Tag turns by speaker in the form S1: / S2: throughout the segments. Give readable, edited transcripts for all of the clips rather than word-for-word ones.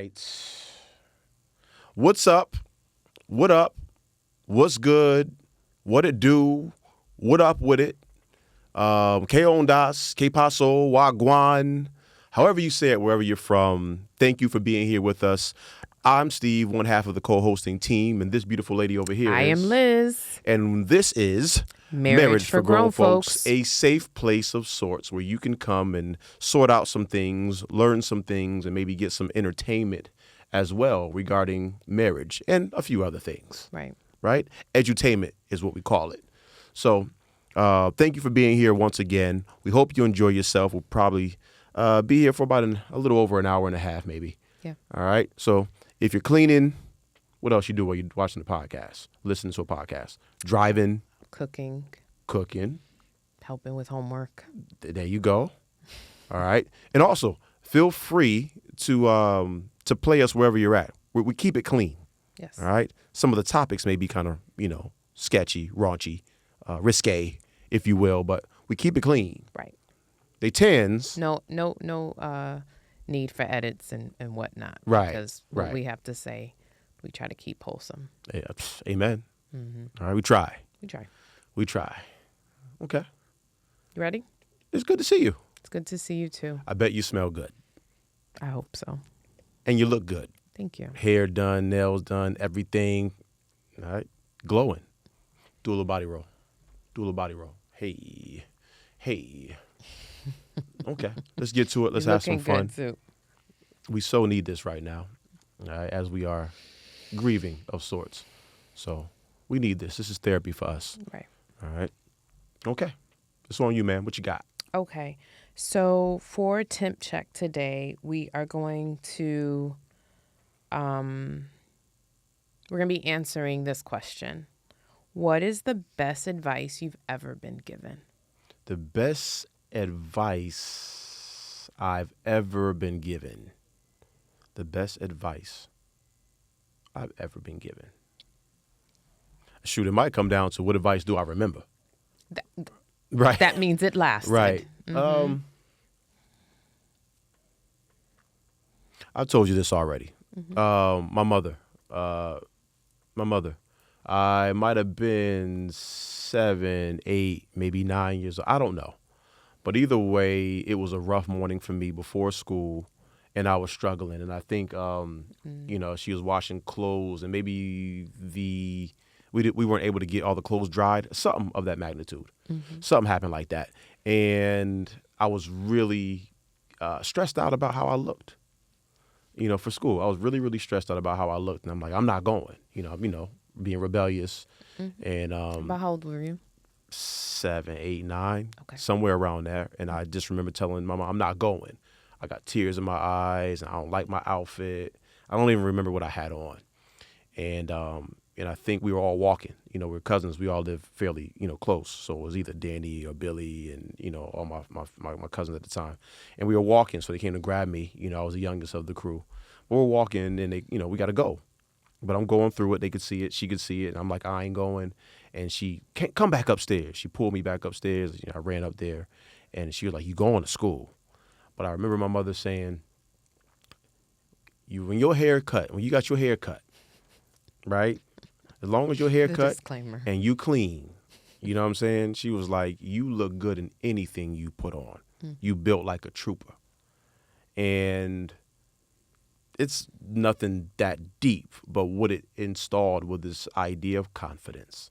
S1: right. What's up? What up? What's good? What it do? What up with it? Que ondas? Que paso? Wagwan? However you say it, wherever you're from, thank you for being here with us. I'm Steve, one half of the co-hosting team, and this beautiful lady over here
S2: I am Liz.
S1: And this is
S2: Marriage for Grown Folks,
S1: a safe place of sorts where you can come and sort out some things, learn some things, and maybe get some entertainment as well regarding marriage and a few other things.
S2: Right.
S1: Edutainment is what we call it. So thank you for being here once again. We hope you enjoy yourself. We'll probably be here for about a little over an hour and a half, maybe.
S2: Yeah.
S1: All right. So if you're cleaning, what else you do while you're watching the podcast, listening to a podcast, driving,
S2: Cooking, helping with homework.
S1: there you go. All right. And also feel free to play us wherever you're at. We keep it clean.
S2: Yes.
S1: All right. Some of the topics may be kind of, sketchy, raunchy, risque, if you will, but we keep it clean.
S2: Right.
S1: They tends.
S2: No need for edits and whatnot.
S1: Right.
S2: Because what we have to say, we try to keep wholesome.
S1: Yeah, amen.
S2: Mm-hmm.
S1: All right. We try.
S2: We try.
S1: Okay.
S2: You ready?
S1: It's good to see you.
S2: It's good to see you too.
S1: I bet you smell good.
S2: I hope so.
S1: And you look good.
S2: Thank you.
S1: Hair done, nails done, everything. All right. Glowing. Do a little body roll. Hey. Okay. Let's get to it. Let's have some fun.
S2: Good too.
S1: We so need this right now, as we are grieving of sorts. So we need this. This is therapy for us.
S2: Right.
S1: All right. Okay. It's on you, man. What you got?
S2: Okay. So for temp check today, we are going to be answering this question. What is the best advice you've ever been given?
S1: The best advice I've ever been given. The best advice I've ever been given. Shoot, it might come down to what advice do I remember? Right.
S2: That means it lasted.
S1: Right.
S2: Mm-hmm.
S1: I told you this already.
S2: Mm-hmm.
S1: My mother. I might have been 7, 8, maybe 9 years old. I don't know. But either way, it was a rough morning for me before school, and I was struggling. And I think, she was washing clothes, and maybe we weren't able to get all the clothes dried, something of that magnitude. Mm-hmm. Something happened like that. And I was really stressed out about how I looked, for school. I was really, really stressed out about how I looked. And I'm like, I'm not going, being rebellious.
S2: Mm-hmm.
S1: And
S2: About how old were you?
S1: 7, 8, 9,
S2: okay.
S1: Somewhere around there. And I just remember telling my mom, I'm not going. I got tears in my eyes, and I don't like my outfit. I don't even remember what I had on. And I think we were all walking. We're cousins. We all live fairly, close. So it was either Danny or Billy and, all my cousins at the time. And we were walking, so they came to grab me. I was the youngest of the crew. But we're walking, and they, we got to go. But I'm going through it. They could see it. She could see it. And I'm like, I ain't going. And she can't come back upstairs. She pulled me back upstairs. I ran up there, and she was like, you going to school. But I remember my mother saying, when you got your hair cut, right? As long as your hair cut and you clean, you know what I'm saying? She was like, you look good in anything you put on. Mm. You built like a trooper. And it's nothing that deep, but what it installed was this idea of confidence.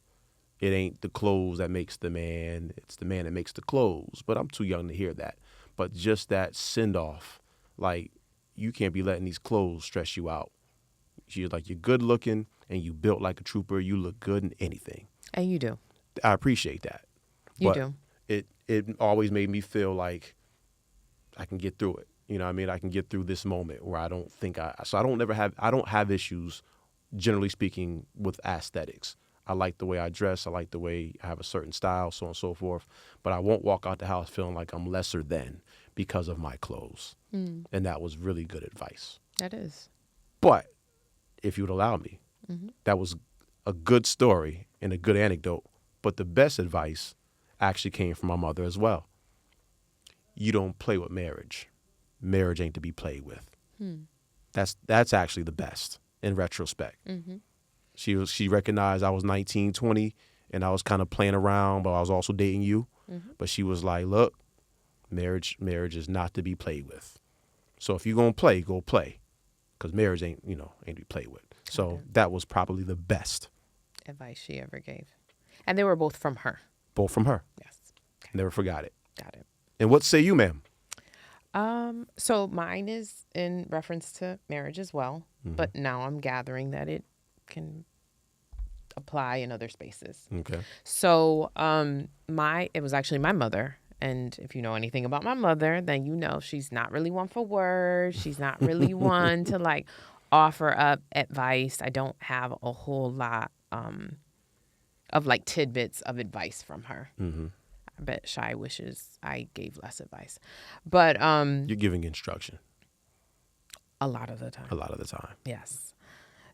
S1: It ain't the clothes that makes the man, it's the man that makes the clothes. But I'm too young to hear that. But just that send-off, like, you can't be letting these clothes stress you out. She's like, you're good looking and you built like a trooper. You look good in anything.
S2: And you do.
S1: I appreciate that.
S2: You do.
S1: It always made me feel like I can get through it. You know what I mean? I can get through this moment where I don't have issues, generally speaking, with aesthetics. I like the way I dress. I like the way I have a certain style, so on and so forth. But I won't walk out the house feeling like I'm lesser than because of my clothes. Mm. And that was really good advice.
S2: That is.
S1: But if you would allow me, that was a good story and a good anecdote. But the best advice actually came from my mother as well. You don't play with marriage. Marriage ain't to be played with. That's actually the best in retrospect.
S2: Mm-hmm.
S1: She recognized I was 19, 20, and I was kind of playing around, but I was also dating you.
S2: Mm-hmm.
S1: But she was like, look, marriage is not to be played with. So if you're going to play, go play. Because marriage ain't to be played with. So
S2: Okay.
S1: that was probably the best
S2: advice she ever gave. And they were both from her.
S1: Both from her.
S2: Yes. Okay.
S1: Never forgot it.
S2: Got it.
S1: And what say you, ma'am?
S2: So mine is in reference to marriage as well, but now I'm gathering that it can apply in other spaces.
S1: Okay.
S2: So it was actually my mother. And if you know anything about my mother, then you know she's not really one for words. She's not really one to like offer up advice. I don't have a whole lot of like tidbits of advice from her. Mm-hmm. I bet Shai wishes I gave less advice. But
S1: you're giving instruction.
S2: A lot of the time.
S1: A lot of the time.
S2: Yes.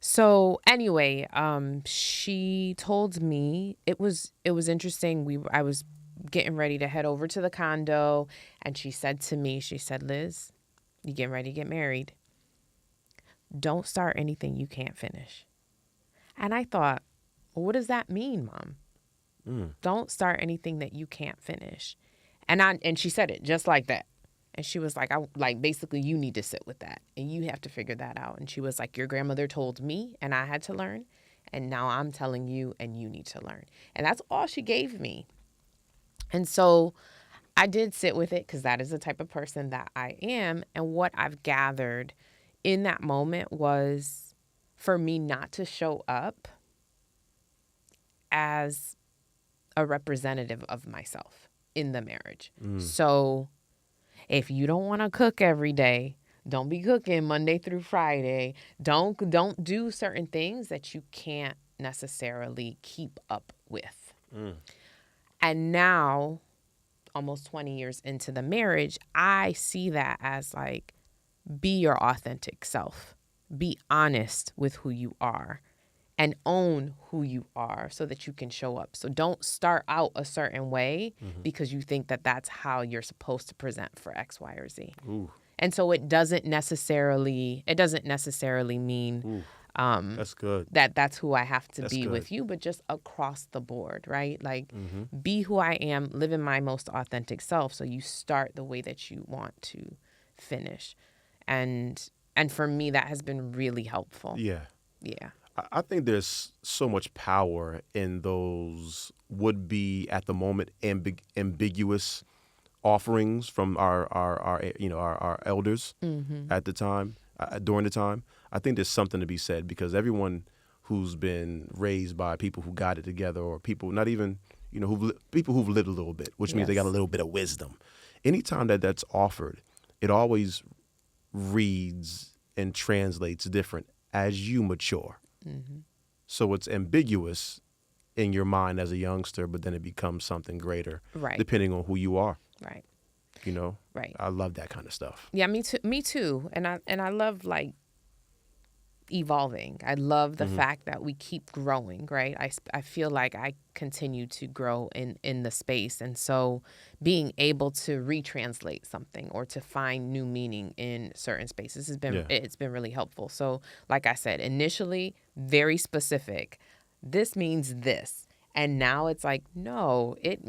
S2: So anyway, she told me it was interesting. I was getting ready to head over to the condo, and she said to me, Liz, you getting ready to get married. Don't start anything you can't finish. And I thought, well, what does that mean, Mom? Don't start anything that you can't finish. And she said it just like that. And she was like, basically, you need to sit with that and you have to figure that out. And she was like, your grandmother told me and I had to learn. And now I'm telling you and you need to learn. And that's all she gave me. And so I did sit with it because that is the type of person that I am. And what I've gathered in that moment was for me not to show up as a representative of myself in the marriage. So if you don't want to cook every day, don't be cooking Monday through Friday. Don't do certain things that you can't necessarily keep up with. And now, almost 20 years into the marriage, I see that as like, be your authentic self. Be honest with who you are and own who you are so that you can show up. So don't start out a certain way because you think that that's how you're supposed to present for X, Y, or Z. Ooh. And so it doesn't necessarily mean
S1: that's good.
S2: That's who I have to be with you, but just across the board, right? Like be who I am, live in my most authentic self. So you start the way that you want to finish. And for me, that has been really helpful.
S1: Yeah.
S2: Yeah.
S1: I think there's so much power in those would-be at the moment ambiguous offerings from our elders at the time, during the time. I think there's something to be said because everyone who's been raised by people who got it together or people not even people who've lived a little bit, which means they got a little bit of wisdom. Anytime that's offered, it always reads and translates different as you mature. So it's ambiguous in your mind as a youngster, but then it becomes something greater,
S2: right? Depending
S1: on who you are,
S2: right?
S1: Right. I love that kind of stuff.
S2: Yeah, me too. And I love like evolving. I love the fact that we keep growing, right? I feel like I continue to grow in the space. And so being able to retranslate something or to find new meaning in certain spaces has been, it's been really helpful. So like I said, initially very specific, this means this. And now it's like, no, it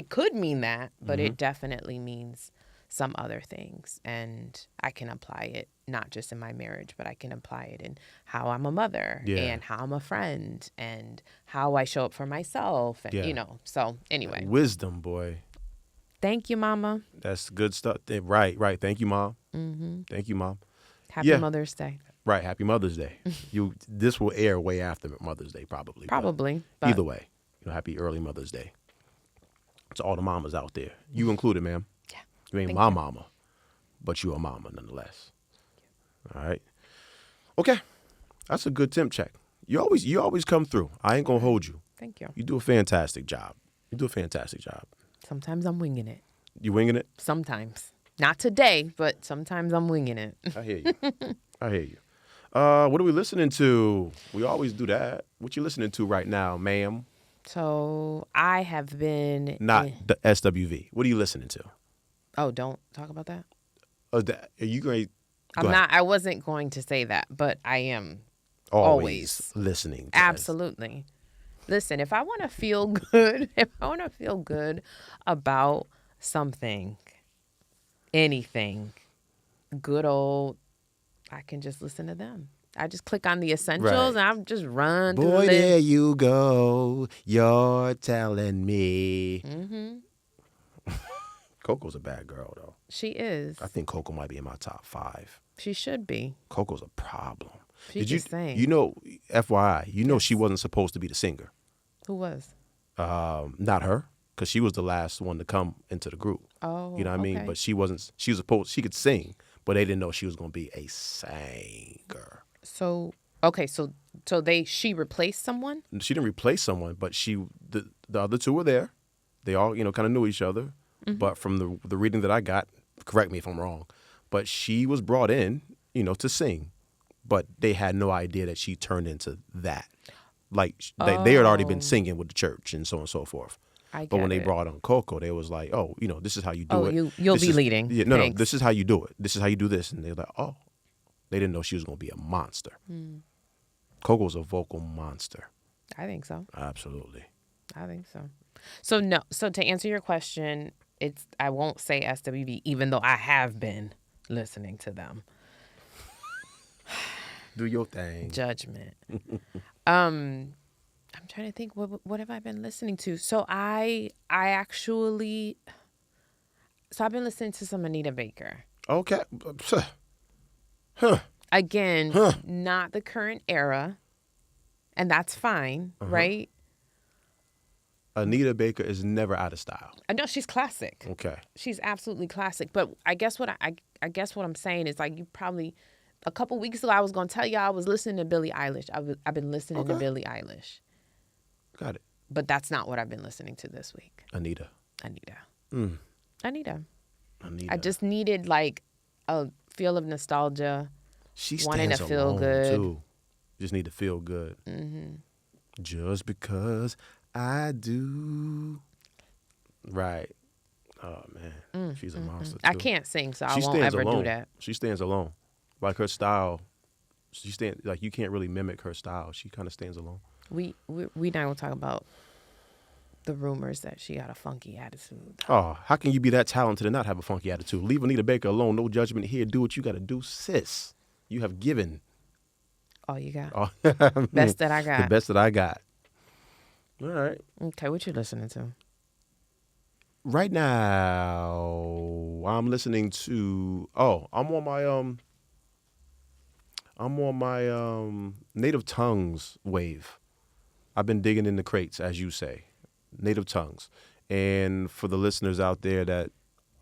S2: could mean that, but it definitely means some other things. And I can apply it not just in my marriage, but I can apply it in how I'm a mother and how I'm a friend and how I show up for myself. And, so anyway.
S1: Wisdom, boy.
S2: Thank you, Mama.
S1: That's good stuff. Right. Thank you, Mom. Thank you, Mom.
S2: Happy Mother's Day.
S1: Right. Happy Mother's Day. This will air way after Mother's Day, probably. But either way, happy early Mother's Day. To all the mamas out there. You included, ma'am.
S2: Yeah.
S1: You ain't my mama, but you a mama nonetheless. All right. Okay. That's a good temp check. You always come through. I ain't gonna hold you.
S2: Thank you.
S1: You do a fantastic job.
S2: Sometimes I'm winging it.
S1: You winging it?
S2: Sometimes. Not today, but sometimes I'm winging it.
S1: I hear you. What are we listening to? We always do that. What you listening to right now, ma'am?
S2: So I have been...
S1: Not the SWV. What are you listening to?
S2: Oh, don't talk about that?
S1: Are you going...
S2: I wasn't going to say that, but I am always
S1: listening.
S2: Absolutely. Listen, if I want to feel good, about something, anything, good old, I can just listen to them. I just click on the essentials and I'm just run through the list.
S1: Boy, there you go. You're telling me.
S2: Mm-hmm.
S1: Coco's a bad girl, though.
S2: She is.
S1: I think Coco might be in my top 5.
S2: She should be.
S1: Coco's a problem.
S2: She just sang.
S1: You know, FYI, she wasn't supposed to be the singer.
S2: Who was?
S1: Not her, because she was the last one to come into the group.
S2: Oh,
S1: you know what I mean? But she wasn't. She could sing, but they didn't know she was going to be a singer.
S2: So she replaced someone?
S1: She didn't replace someone, but the other two were there. They all, kind of knew each other. Mm-hmm. But from the reading that I got, correct me if I'm wrong, but she was brought in, to sing. But they had no idea that she turned into that. Like, they had already been singing with the church and so on and so forth. But when they brought on Coco, they was like, oh, this is how you do it.
S2: You'll be leading.
S1: Yeah, no, this is how you do it. This is how you do this. And they're like, oh. They didn't know she was going to be a monster. Mm. Coco's a vocal monster.
S2: I think so.
S1: Absolutely.
S2: I think so. So to answer your question, I won't say SWV, even though I have been listening to them.
S1: Do your thing.
S2: Judgment. I'm trying to think, what have I been listening to? So I've been listening to some Anita Baker.
S1: Okay.
S2: Again, not the current era, and that's fine, right?
S1: Anita Baker is never out of style.
S2: I know she's classic.
S1: Okay.
S2: She's absolutely classic. But I guess what I'm saying is, like, you probably a couple weeks ago I was gonna tell you I was listening to Billie Eilish. I've been listening to Billie Eilish.
S1: Got it.
S2: But that's not what I've been listening to this week.
S1: Anita.
S2: Anita. I just needed like a feel of nostalgia.
S1: She
S2: wanting to feel
S1: alone
S2: good.
S1: Too. Just need to feel good. Mm-hmm. Just because I do. Right. Oh man, she's a monster too.
S2: I can't sing, so I won't ever do that.
S1: She stands alone. Like her style, like you can't really mimic her style. She kind of stands alone.
S2: We not gonna talk about the rumors that she got a funky attitude.
S1: Oh, how can you be that talented and not have a funky attitude? Leave Anita Baker alone. No judgment here. Do what you got to do, sis. You have given.
S2: All you got.
S1: Oh.
S2: Best that I got.
S1: The best that I got. All right.
S2: Okay, what you listening to?
S1: Right now, I'm listening to. Oh, I'm on my Native Tongues wave. I've been digging in the crates, as you say. Native Tongues. And for the listeners out there that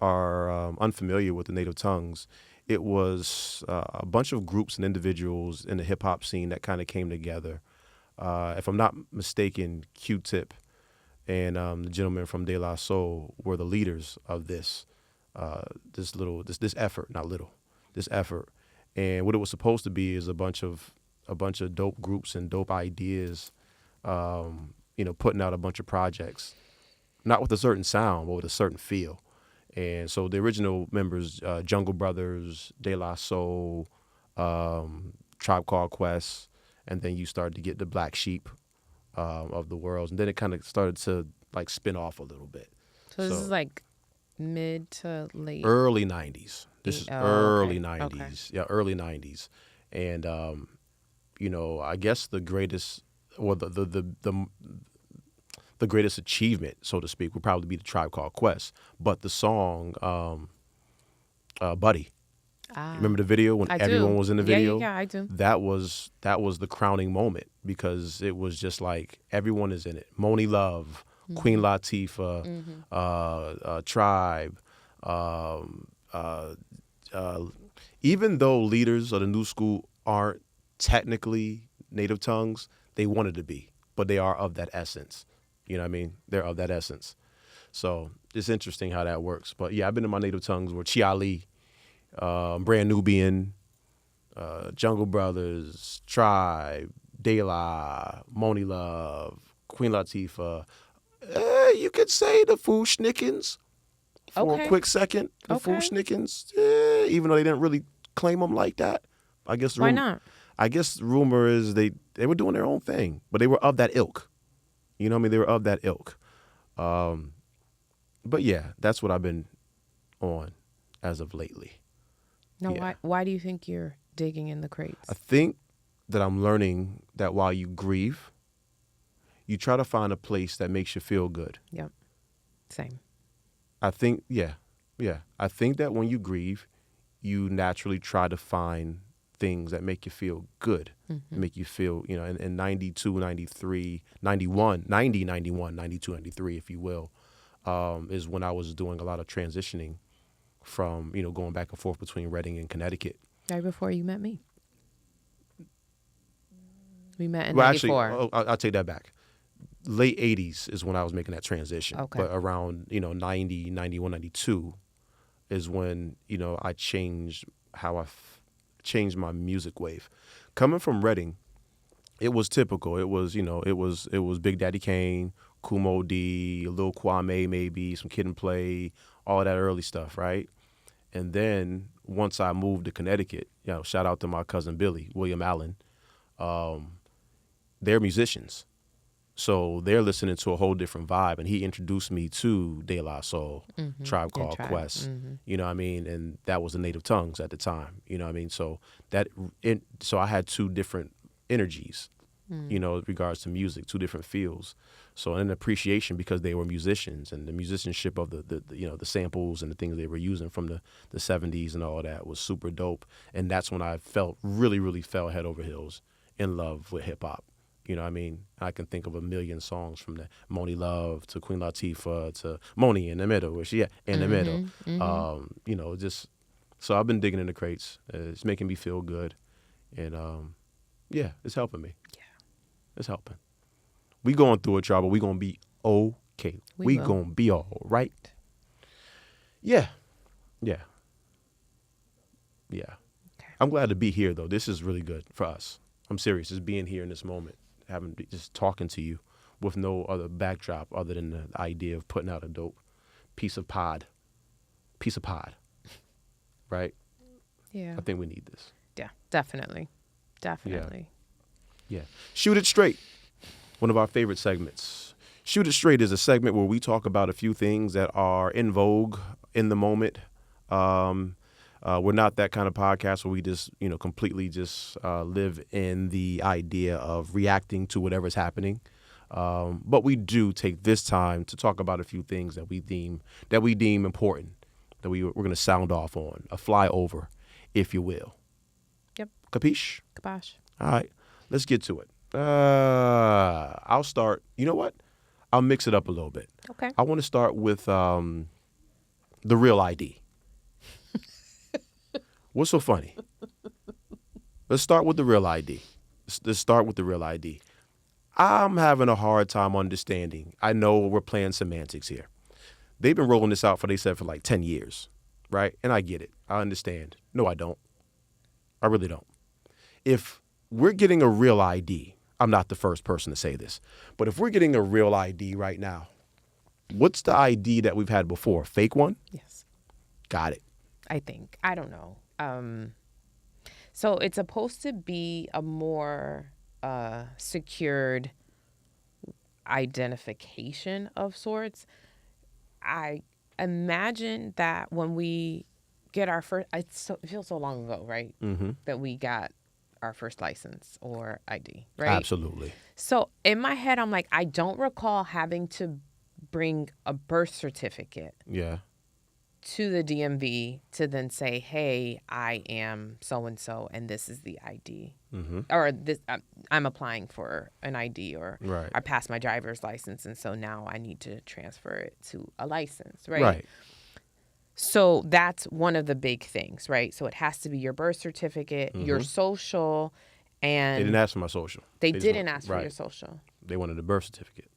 S1: are unfamiliar with the Native Tongues, it was a bunch of groups and individuals in the hip-hop scene that kind of came together. If I'm not mistaken, Q-Tip and the gentleman from De La Soul were the leaders of this effort. This effort. And what it was supposed to be is a bunch of dope groups and dope ideas, putting out a bunch of projects, not with a certain sound, but with a certain feel. And so the original members, Jungle Brothers, De La Soul, Tribe Called Quest, and then you started to get the Black Sheep of the world. And then it kind of started to like spin off a little bit.
S2: So this is like mid to late?
S1: Early 90s. This is early 90s.
S2: Okay.
S1: Yeah, early 90s. And, I guess the greatest, or the greatest achievement, so to speak, would probably be the Tribe Called Quest. But the song, Buddy. Remember the video when everyone was in the video?
S2: Yeah, I do.
S1: That was the crowning moment because it was just like everyone is in it. Moni Love, mm-hmm. Queen Latifah, mm-hmm. Tribe. Even though leaders of the new school aren't technically native tongues, they wanted to be, but they are of that essence. You know what I mean? They're of that essence. So it's interesting how that works. But yeah, I've been in my native tongues where Chiali, Brand Nubian, Jungle Brothers, Tribe, De La, Moni Love, Queen Latifah. You could say the Fooshnickens for a quick second. The Fooshnickens, even though they didn't really claim them like that. I guess
S2: Why not?
S1: I guess the rumor is they were doing their own thing, but they were of that ilk. You know what I mean? They were of that ilk. But yeah, that's what I've been on as of lately.
S2: No,
S1: Yeah.
S2: why do you think you're digging in the crates?
S1: I think that I'm learning that while you grieve, you try to find a place that makes you feel good.
S2: Yep. Same.
S1: I think, yeah. I think that when you grieve, you naturally try to find things that make you feel good, make you feel, in 92, 93, 91, 90, 91, 92, 93, if you will, is when I was doing a lot of transitioning from, going back and forth between Reading and Connecticut.
S2: Right before you met me. We met in
S1: Well,
S2: 94.
S1: actually, I'll take that back. Late 80s is when I was making that transition.
S2: Okay.
S1: But around, 90, 91, 92 is when, I changed how changed my music wave. Coming from Reading, it was typical. It was, it was Big Daddy Kane, Kumo D, a little Kwame maybe, some Kid and Play, all that early stuff, right? And then once I moved to Connecticut, shout out to my cousin Billy, William Allen, they're musicians. So they're listening to a whole different vibe. And he introduced me to De La Soul, Tribe Called Quest, you know what I mean? And that was the Native Tongues at the time, you know what I mean? So so I had two different energies, with regards to music, two different feels. So an appreciation because they were musicians and the musicianship of the samples and the things they were using from the 70s and all that was super dope. And that's when I really fell head over heels in love with hip hop. You know what I mean? I can think of a million songs from the Moni Love to Queen Latifah to Moni in the middle, where she in the middle. So I've been digging in the crates. It's making me feel good. And it's helping me.
S2: Yeah.
S1: It's helping. We going through it, y'all, but we going to be okay. We going to be all right. Yeah. Okay. I'm glad to be here, though. This is really good for us. I'm serious. Just being here in this moment. Just talking to you with no other backdrop other than the idea of putting out a dope piece of pod, right?
S2: Yeah.
S1: I think we need this.
S2: Yeah, definitely.
S1: Yeah. Shoot It Straight, one of our favorite segments. Shoot It Straight is a segment where we talk about a few things that are in vogue in the moment. We're not that kind of podcast where we just, completely just live in the idea of reacting to whatever's happening. But we do take this time to talk about a few things that we deem important, that we're going to sound off on, a flyover, if you will.
S2: Yep.
S1: Capiche?
S2: Kabosh.
S1: All right, let's get to it. I'll start. You know what? I'll mix it up a little bit.
S2: Okay.
S1: I want to start with the real ID. What's so funny? Let's start with the real ID. I'm having a hard time understanding. I know we're playing semantics here. They've been rolling this out for like 10 years, right? And I get it. I understand. No, I don't. I really don't. If we're getting a real ID, I'm not the first person to say this, but if we're getting a real ID right now, what's the ID that we've had before? Fake one?
S2: Yes.
S1: Got it.
S2: I think. I don't know. So it's supposed to be a more secured identification of sorts. I imagine that when we get our first, it feels so long ago, right?
S1: Mm-hmm.
S2: That we got our first license or ID, right?
S1: Absolutely.
S2: So in my head, I'm like, I don't recall having to bring a birth certificate.
S1: Yeah.
S2: To the DMV to then say, hey, I am so-and-so and this is the ID.
S1: Mm-hmm.
S2: Or this, I'm applying for an ID or
S1: right.
S2: I passed my driver's license and so now I need to transfer it to a license, right?
S1: Right.
S2: So that's one of the big things, right? So it has to be your birth certificate, your social, and...
S1: They didn't ask for my social.
S2: They didn't ask for your social.
S1: They wanted a birth certificate.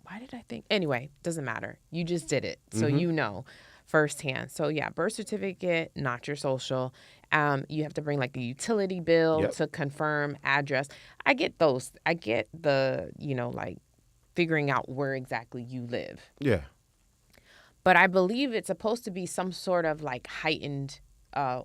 S2: Why did I think? Anyway, doesn't matter. You just did it. So you know firsthand. So yeah, birth certificate, not your social. You have to bring like a utility bill to confirm address. I get those. I get the, like figuring out where exactly you live.
S1: Yeah.
S2: But I believe it's supposed to be some sort of like heightened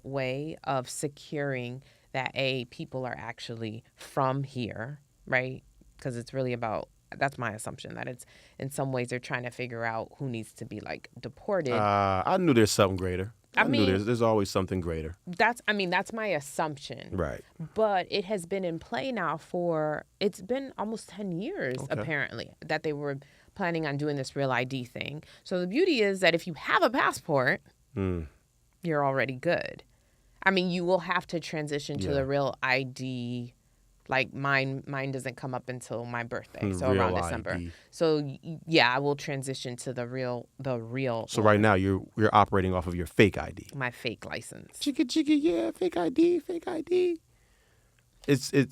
S2: way of securing that people are actually from here, right? Because it's really about, that's my assumption, that it's in some ways they're trying to figure out who needs to be like deported.
S1: I knew there's something greater. I knew there's always something greater.
S2: That's my assumption.
S1: Right.
S2: But it has been in play now it's been almost 10 years, apparently, that they were planning on doing this real ID thing. So the beauty is that if you have a passport, you're already good. I mean, you will have to transition to the real ID. Like mine doesn't come up until my birthday, so around December. ID. So yeah, I will transition to the real.
S1: So right now you're operating off of your fake ID.
S2: My fake license.
S1: Chicka, yeah, fake ID.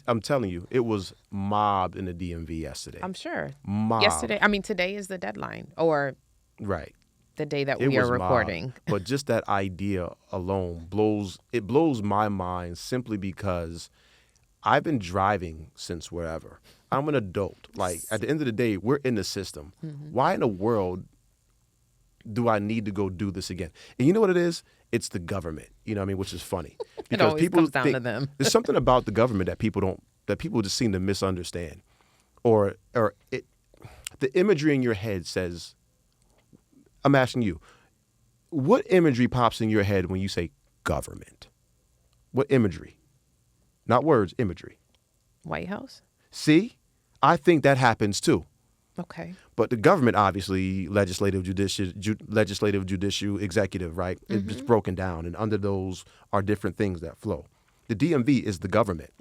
S1: I'm telling you, it was mobbed in the DMV yesterday.
S2: I'm sure.
S1: Mobbed.
S2: Yesterday. I mean, today is the deadline, or
S1: right.
S2: The day that we are recording.
S1: But just that idea alone blows my mind, simply because I've been driving since wherever. I'm an adult. Like, at the end of the day, we're in the system. Mm-hmm. Why in the world do I need to go do this again? And you know what it is? It's the government. You know what I mean? Which is funny.
S2: Because it always people comes down to them.
S1: There's something about the government that people just seem to misunderstand. Or the imagery in your head says, I'm asking you, what imagery pops in your head when you say government? What imagery? Not words, imagery.
S2: White House?
S1: See? I think that happens too.
S2: Okay.
S1: But the government, obviously, legislative, judicial, executive, right? Mm-hmm. It's broken down. And under those are different things that flow. The DMV is the government,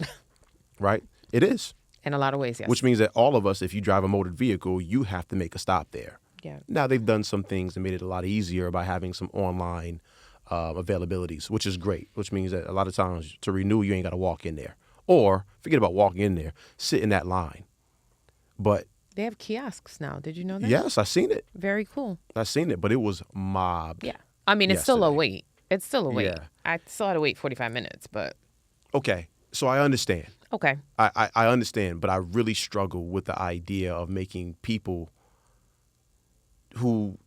S1: right? It is.
S2: In a lot of ways, yes.
S1: Which means that all of us, if you drive a motor vehicle, you have to make a stop there.
S2: Yeah.
S1: Now, they've done some things and made it a lot easier by having some online availabilities, which is great, which means that a lot of times to renew, you ain't got to walk in there. Or forget about walking in there, sit in that line. But
S2: they have kiosks now. Did you know that?
S1: Yes, I seen it.
S2: Very cool.
S1: I seen it, but it was mobbed.
S2: Yeah. I mean, it's still a wait. It's still a wait.
S1: Yeah.
S2: I still had to wait 45 minutes, but.
S1: Okay. So I understand.
S2: Okay.
S1: I understand, but I really struggle with the idea of making people who,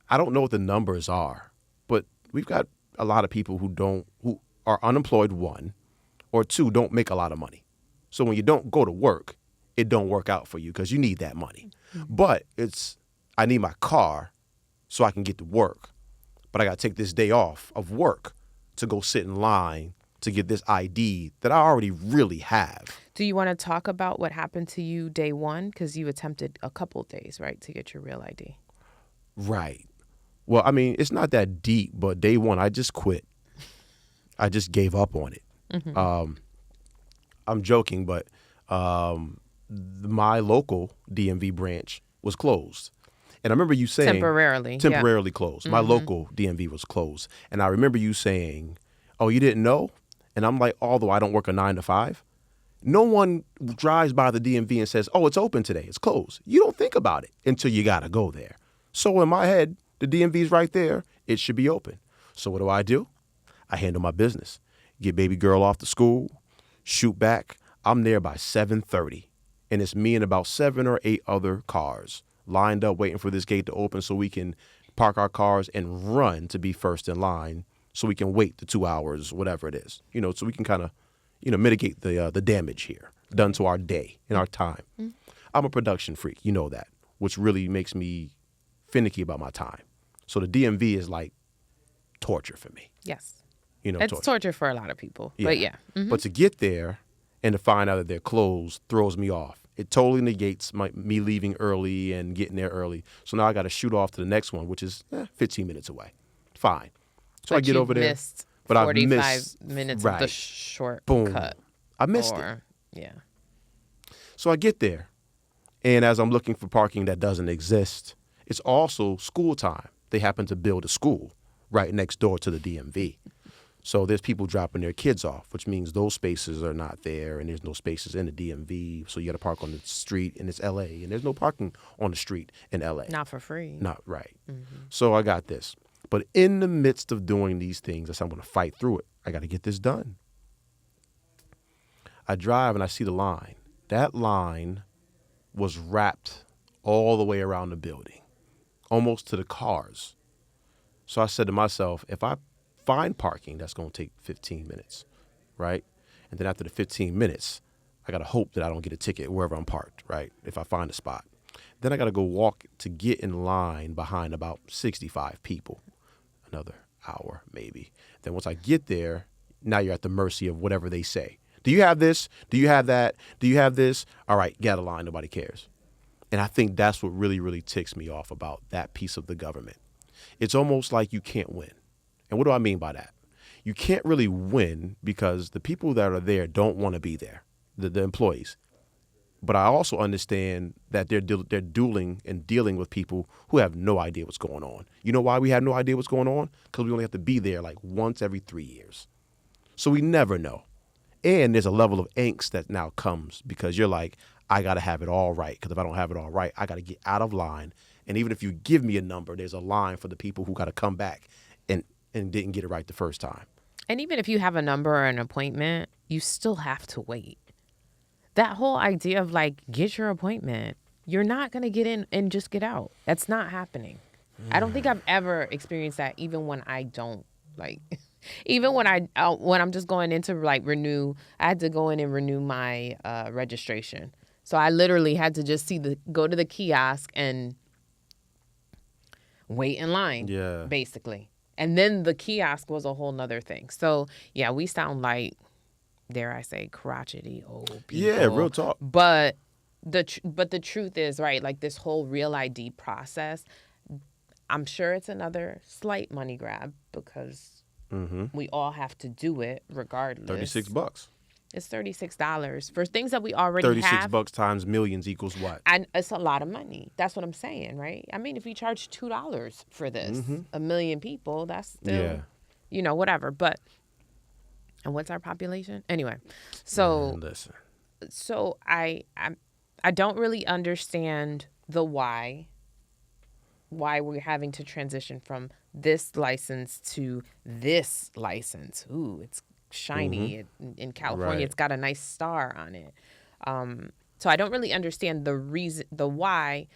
S1: I don't know what the numbers are, but we've got a lot of people who are unemployed, one, or two, don't make a lot of money. So when you don't go to work, it don't work out for you because you need that money. Mm-hmm. But I need my car so I can get to work, but I got to take this day off of work to go sit in line to get this ID that I already really have.
S2: Do you want to talk about what happened to you day one? Because you attempted a couple days, right, to get your real ID.
S1: Right. Well, I mean, it's not that deep, but day one, I just quit. I just gave up on it. Mm-hmm. I'm joking, but my local DMV branch was closed. And I remember you saying... Temporarily closed. Mm-hmm. My local DMV was closed. And I remember you saying, oh, you didn't know? And I'm like, although I don't work a 9 to 5, no one drives by the DMV and says, oh, it's open today. It's closed. You don't think about it until you got to go there. So in my head, the DMV's right there. It should be open. So what do? I handle my business. Get baby girl off to school, shoot back. I'm there by 7:30. And it's me and about 7 or 8 other cars lined up waiting for this gate to open so we can park our cars and run to be first in line so we can wait the 2 hours, whatever it is, so we can kind of, mitigate the damage here done to our day and our time. Mm-hmm. I'm a production freak. You know that, which really makes me finicky about my time. So the DMV is like torture for me.
S2: Yes. It's torture for a lot of people. Yeah. But yeah. Mm-hmm.
S1: But to get there and to find out that they're closed throws me off. It totally negates me leaving early and getting there early. So now I got to shoot off to the next one, which is 15 minutes away. Fine. So I get over there.
S2: But 45 minutes of the short cut.
S1: I missed it. Yeah. So I get there. And as I'm looking for parking that doesn't exist, it's also school time. They happen to build a school right next door to the DMV. So there's people dropping their kids off, which means those spaces are not there and there's no spaces in the DMV. So you got to park on the street and it's LA and there's no parking on the street in LA.
S2: Not for free.
S1: Not right. Mm-hmm. So I got this. But in the midst of doing these things, I said, I'm going to fight through it. I got to get this done. I drive and I see the line. That line was wrapped all the way around the building, almost to the cars. So I said to myself, if I find parking, that's going to take 15 minutes, right? And then after the 15 minutes, I got to hope that I don't get a ticket wherever I'm parked, right? If I find a spot. Then I got to go walk to get in line behind about 65 people. Another hour, maybe. Then once I get there, now you're at the mercy of whatever they say. Do you have this? Do you have that? Do you have this? All right, get out of line. Nobody cares. And I think that's what really, really ticks me off about that piece of the government. It's almost like you can't win. And what do I mean by that? You can't really win because the people that are there don't want to be there, the employees. But I also understand that they're dueling and dealing with people who have no idea what's going on. You know why we have no idea what's going on? Because we only have to be there like once every 3 years. So we never know. And there's a level of angst that now comes because you're like, I got to have it all right. Because if I don't have it all right, I got to get out of line. And even if you give me a number, there's a line for the people who got to come back and didn't get it right the first time.
S2: And even if you have a number or an appointment, you still have to wait. That whole idea of like, get your appointment, you're not going to get in and just get out. That's not happening. I don't think I've ever experienced that, even when I don't like, even when I'm just going in to like renew, I had to go in and renew my registration. So I literally had to just go to the kiosk and wait in line, basically. And then the kiosk was a whole nother thing. So yeah, we sound like, dare I say, crotchety old people.
S1: Yeah, real talk.
S2: But the truth is, right, like this whole Real ID process, I'm sure it's another slight money grab because we all have to do it regardless.
S1: $36.
S2: It's $36 for things that we already have.
S1: $36 times millions equals what?
S2: And it's a lot of money. That's what I'm saying, right? I mean, if we charge $2 for this, a million people, that's still, whatever. But, and what's our population? Anyway, so
S1: listen.
S2: So I don't really understand the why we're having to transition from this license to this license. Ooh, it's shiny. In California,
S1: right.
S2: It's got a nice star on it. So I don't really understand the why,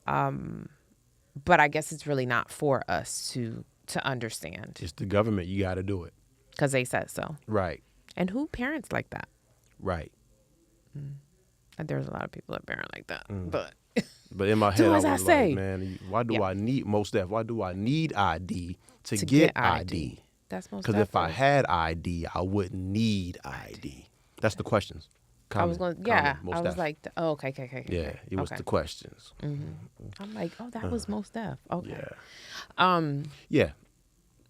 S2: but I guess it's really not for us to understand.
S1: It's the government. You got to do it.
S2: Because they said so.
S1: Right.
S2: And who parents like that?
S1: Right.
S2: There's a lot of people that parent like that.
S1: But in my head, I was like,
S2: say.
S1: man, why do I need Why do I need ID to get ID?
S2: That's most.
S1: Because if I had ID, I wouldn't need ID. That's the questions.
S2: I was like, okay.
S1: Yeah, it was the questions.
S2: I'm like, that was most def. Okay.
S1: Yeah. Yeah.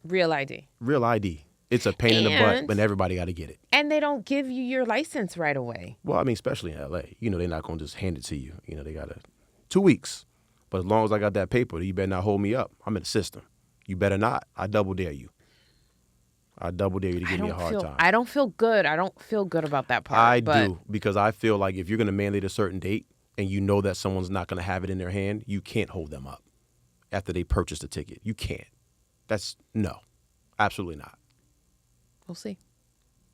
S2: Real ID.
S1: Real ID. It's a pain in the butt, but everybody got to get it.
S2: And they don't give you your license right away.
S1: Well, I mean, especially in L.A. They're not going to just hand it to you. They got 2 weeks. But as long as I got that paper, you better not hold me up. I'm in the system. You better not. I double dare you. I double dare you to give me a hard time.
S2: I don't feel good. I don't feel good about that part.
S1: Do, because I feel like if you're going to mandate a certain date and you know that someone's not going to have it in their hand, you can't hold them up after they purchase the ticket. You can't. No, absolutely not.
S2: We'll see.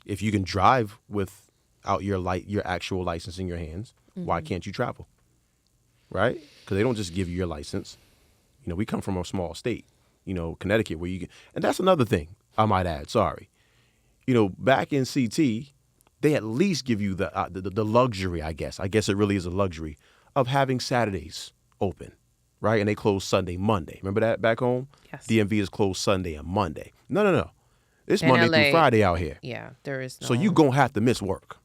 S1: If you can drive without your actual license in your hands, why can't you travel? Right? Because they don't just give you your license. We come from a small state, Connecticut, where you can, and that's another thing I might add. Sorry, back in CT, they at least give you the luxury, I guess. I guess it really is a luxury of having Saturdays open, right? And they close Sunday, Monday. Remember that back home?
S2: Yes.
S1: DMV is closed Sunday and Monday. No. It's Monday through Friday out here.
S2: Yeah, there is no.
S1: So you're going to have to miss work.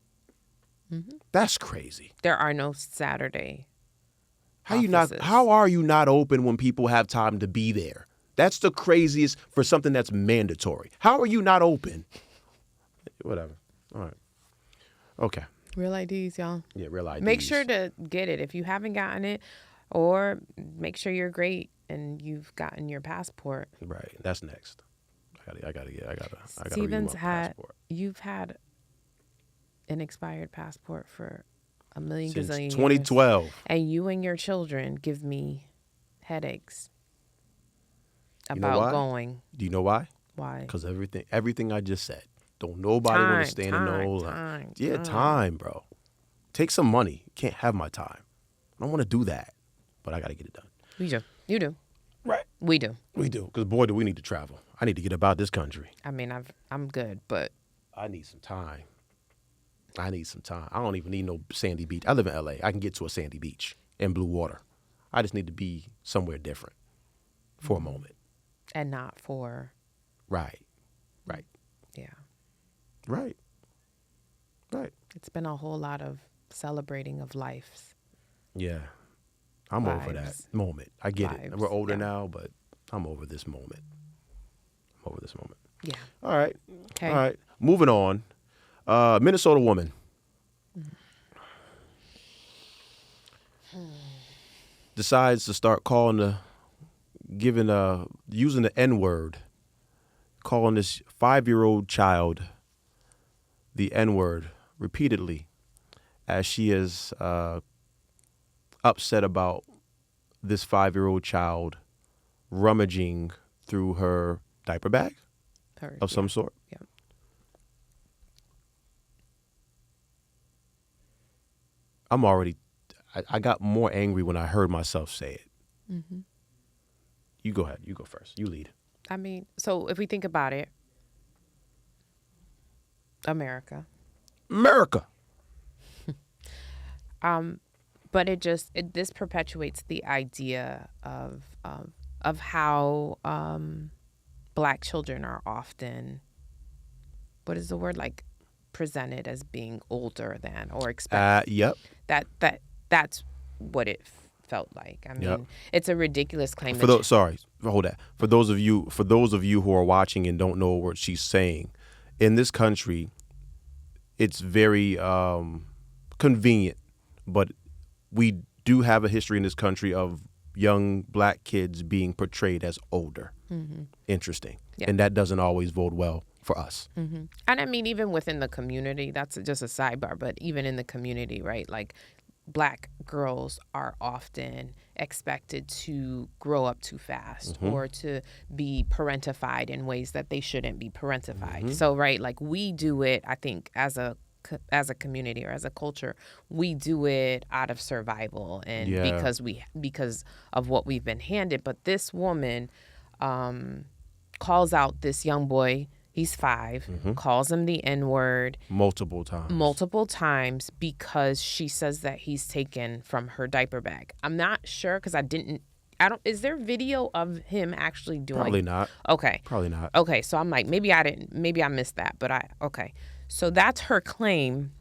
S1: That's crazy.
S2: There are no Saturday
S1: offices. How are you not open when people have time to be there? That's the craziest for something that's mandatory. How are you not open? Whatever. All right. Okay.
S2: Real IDs, y'all.
S1: Yeah, real IDs.
S2: Make sure to get it if you haven't gotten it, or make sure you're great and you've gotten your passport.
S1: Right. That's next. I gotta
S2: Steven's you've had an expired passport for a million
S1: since
S2: gazillion
S1: 2012
S2: years, and you and your children give me headaches about going.
S1: Do you know why?
S2: Why?
S1: Because everything I just said. Don't nobody want to stand in no line. Time, bro. Take some money. You can't have my time. I don't want to do that, but I gotta get it done.
S2: You do.
S1: Right.
S2: We do.
S1: We do. Because, boy, do we need to travel. I need to get about this country.
S2: I mean, I'm good, but
S1: I need some time. I don't even need no sandy beach. I live in L.A. I can get to a sandy beach and blue water. I just need to be somewhere different for a moment.
S2: And not for...
S1: Right.
S2: Yeah.
S1: Right.
S2: It's been a whole lot of celebrating of lives.
S1: Yeah. I'm over that moment. I get it. We're older now, but I'm over this moment.
S2: Yeah.
S1: All right.
S2: Okay.
S1: All right. Moving on. Minnesota woman. Decides to start using the N-word, calling this 5-year-old child the N-word repeatedly, as she is upset about this 5-year-old child rummaging through her diaper bag of some sort.
S2: Yeah.
S1: I got more angry when I heard myself say it. Mm-hmm. You go ahead. You go first. You lead.
S2: I mean, so if we think about it, America. But this perpetuates the idea of how Black children are often, what is the word, like, presented as being older than or expected.
S1: Yep.
S2: That's what it felt like. I mean, It's a ridiculous claim.
S1: For those of you who are watching and don't know what she's saying, in this country, it's very convenient, but we do have a history in this country of young Black kids being portrayed as older. Mm-hmm. Interesting. Yeah. And that doesn't always bode well for us.
S2: Mm-hmm. And I mean, even within the community, that's just a sidebar, but even in the community, right? Like, Black girls are often expected to grow up too fast, mm-hmm. or to be parentified in ways that they shouldn't be parentified. Mm-hmm. So, right, like, we do it, I think, as a community or as a culture, we do it out of survival and because of what we've been handed. But this woman calls out this young boy. He's 5, mm-hmm. calls him the N-word. Multiple times because she says that he's taken from her diaper bag. I'm not sure because is there video of him actually doing?
S1: Probably not.
S2: Okay.
S1: Probably not.
S2: Okay, so I'm like, maybe I missed that, but okay. So that's her claim,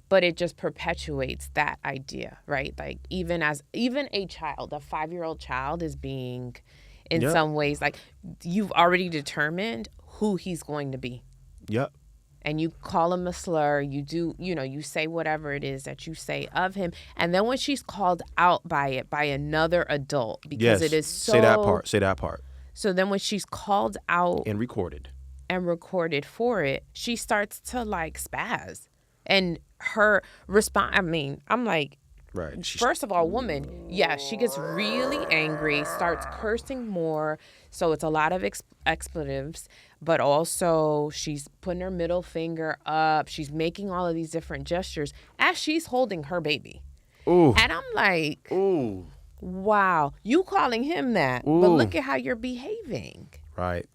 S2: but it just perpetuates that idea, right? Like, even a child, a 5-year-old child is being, in some ways, like, you've already determined who he's going to be.
S1: Yep.
S2: And you call him a slur, you say whatever it is that you say of him. And then when she's called out by another adult, because it is so...
S1: Say that part.
S2: So then when she's called out...
S1: And recorded
S2: for it, she starts to, like, spaz. And her response, I mean, I'm like...
S1: Right.
S2: First of all, woman, she gets really angry, starts cursing more. So it's a lot of expletives, but also she's putting her middle finger up. She's making all of these different gestures as she's holding her baby.
S1: Ooh.
S2: And I'm like,
S1: ooh,
S2: wow, you calling him that,
S1: ooh,
S2: but look at how you're behaving.
S1: Right.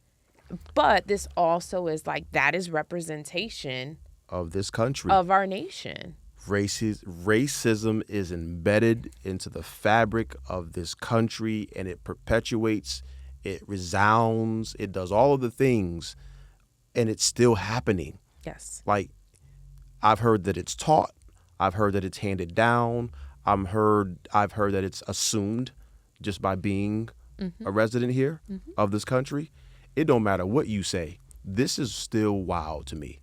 S2: But this also is like, that is representation
S1: of this country,
S2: of our nation.
S1: Racism is embedded into the fabric of this country, and it perpetuates, it resounds, it does all of the things, and it's still happening.
S2: Yes.
S1: Like, I've heard that it's taught, I've heard that it's handed down, I've heard that it's assumed just by being mm-hmm. a resident here mm-hmm. of this country. It don't matter what you say. This is still wild to me.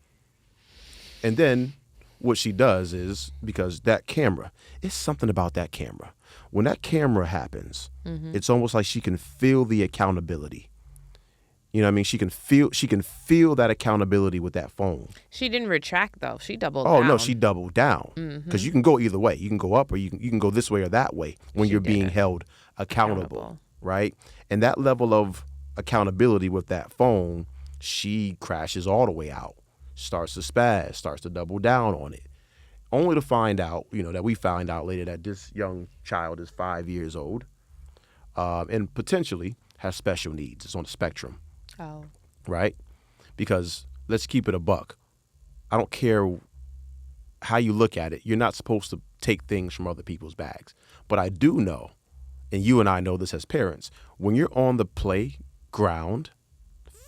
S1: And then what she does is, because that camera, it's something about that camera. When that camera happens, mm-hmm. it's almost like she can feel the accountability. You know what I mean? She can feel that accountability with that phone.
S2: She didn't retract, though. She doubled down.
S1: Oh, no, she doubled down. Because you can go either way. You can go up or you can go this way or that way when you're being held accountable, right? And that level of accountability with that phone, she crashes all the way out, starts to spaz, starts to double down on it, only to find out, that we find out later that this young child is 5 years old. and potentially has special needs. It's on the spectrum.
S2: Oh.
S1: Right? Because let's keep it a buck. I don't care how you look at it. You're not supposed to take things from other people's bags. But I do know, and you and I know this as parents, when you're on the playground,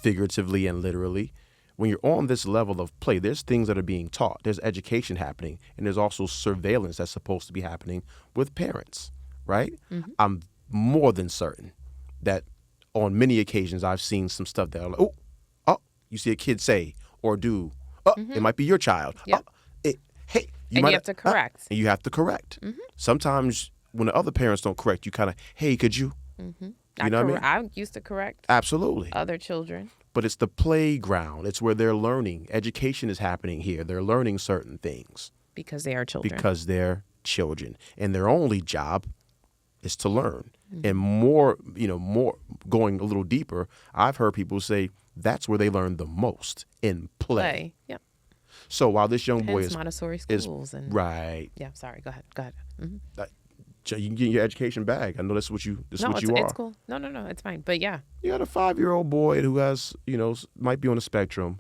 S1: figuratively and literally, when you're on this level of play, there's things that are being taught. There's education happening, and there's also surveillance that's supposed to be happening with parents, right? Mm-hmm. I'm more than certain that on many occasions I've seen some stuff that are like, oh, you see a kid say or do, it might be your child.
S2: Yep.
S1: Hey,
S2: you have to correct.
S1: And you have to correct. Mm-hmm. Sometimes when the other parents don't correct, you kind of, hey, could you?
S2: Mm-hmm.
S1: You know what I
S2: mean? I used to correct.
S1: Absolutely.
S2: Other children.
S1: But it's the playground. It's where they're learning. Education is happening here. They're learning certain things.
S2: Because they are children.
S1: Because they're children. And their only job is to learn. Mm-hmm. And more going a little deeper, I've heard people say that's where they learn the most, in play.
S2: Yep.
S1: So while this young boy
S2: is Montessori schools
S1: right.
S2: Yeah, sorry. Go ahead. Mm-hmm.
S1: You can get in your education bag. I know that's what you are.
S2: It's cool. No, it's fine. But yeah.
S1: You got a 5-year-old boy who has, might be on the spectrum.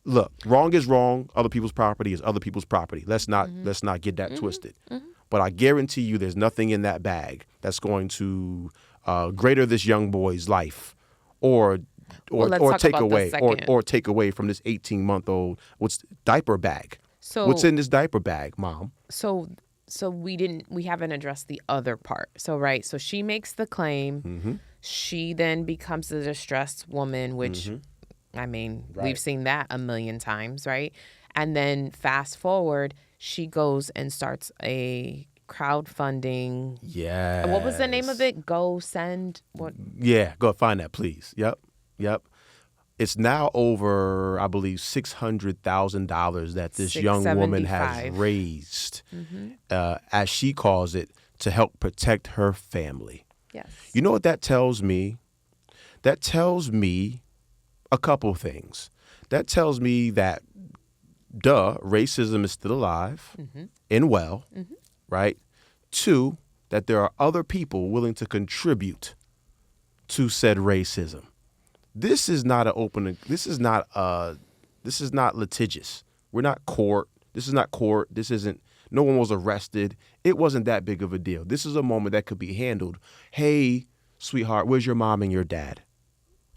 S1: Look, wrong is wrong. Other people's property is other people's property. Let's not get that twisted. Mm-hmm. But I guarantee you there's nothing in that bag that's going to greater this young boy's life or take away from this 18-month-old diaper bag.
S2: So
S1: what's in this diaper bag, Mom?
S2: So we haven't addressed the other part. So she makes the claim. Mm-hmm. She then becomes a distressed woman, which I mean, we've seen that a million times, right? And then fast forward, she goes and starts a crowdfunding.
S1: Yeah.
S2: What was the name of it? Go send what?
S1: Yeah, go find that, please. Yep. It's now over, I believe, $600,000 that this young woman has raised, as she calls it, to help protect her family.
S2: Yes.
S1: You know what that tells me? That tells me a couple things. That tells me that, racism is still alive and well, right? 2, that there are other people willing to contribute to said racism. This is not litigious. We're not court. This is not court. No one was arrested. It wasn't that big of a deal. This is a moment that could be handled. Hey, sweetheart, where's your mom and your dad?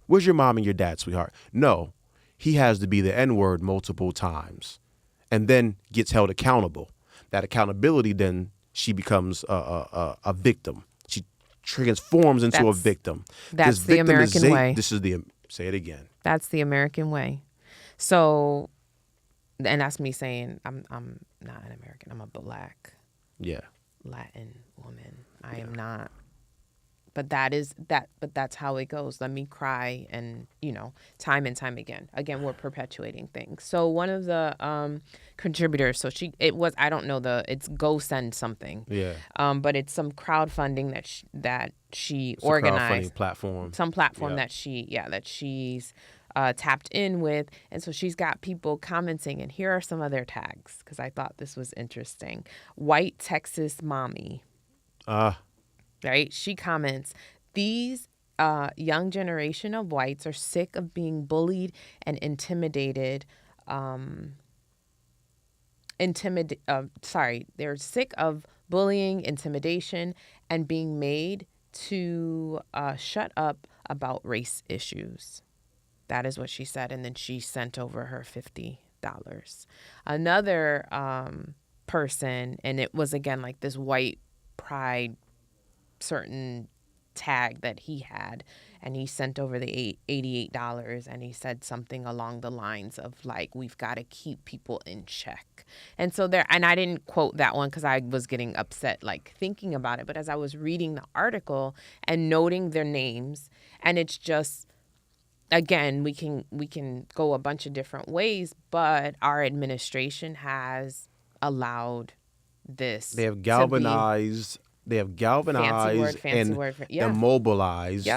S1: Where's your mom and your dad, sweetheart? No, he has to be the N-word multiple times and then gets held accountable. That accountability, then she becomes a victim. She transforms into a victim.
S2: That's the American way.
S1: Say it again.
S2: That's the American way. So, and that's me saying I'm not an American. I'm a Black, Latin woman. I am not. But that's how it goes. Let me cry, and time and time again. Again, we're perpetuating things. So one of the contributors, I don't know it's Go Send something.
S1: Yeah.
S2: But it's some crowdfunding that she
S1: it's
S2: organized.
S1: A crowdfunding platform.
S2: Some platform that she's tapped in with, and so she's got people commenting. And here are some of their tags because I thought this was interesting. White Texas mommy. Right? She comments, these young generation of whites are sick of being bullied and intimidated. They're sick of bullying, intimidation, and being made to shut up about race issues. That is what she said. And then she sent over her $50. Another person, and it was again like this white pride certain tag that he had, and he sent over the $88, and he said something along the lines of like, we've got to keep people in check. And so and I didn't quote that one because I was getting upset like thinking about it, but as I was reading the article and noting their names, and it's just, again, we can go a bunch of different ways, but our administration has allowed this.
S1: They have galvanized and mobilized,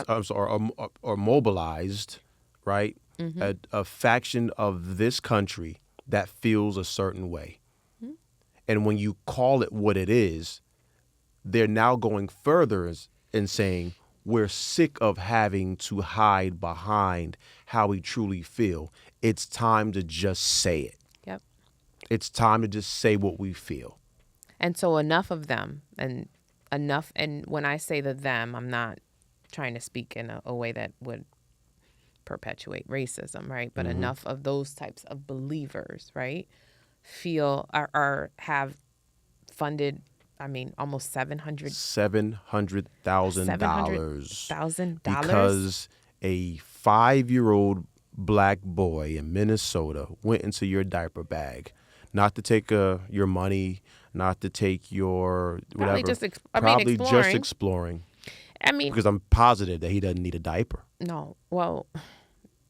S1: or mobilized, right? Mm-hmm. A faction of this country that feels a certain way. Mm-hmm. And when you call it what it is, they're now going further and saying, we're sick of having to hide behind how we truly feel. It's time to just say it.
S2: Yep.
S1: It's time to just say what we feel.
S2: And so enough of them and when I say the them, I'm not trying to speak in a way that would perpetuate racism, right? But enough of those types of believers, right, have funded, almost $700,000
S1: because a 5-year-old black boy in Minnesota went into your diaper bag, not to take your money, not to take your whatever,
S2: probably
S1: just exploring. Because I'm positive that he doesn't need a diaper.
S2: No, well,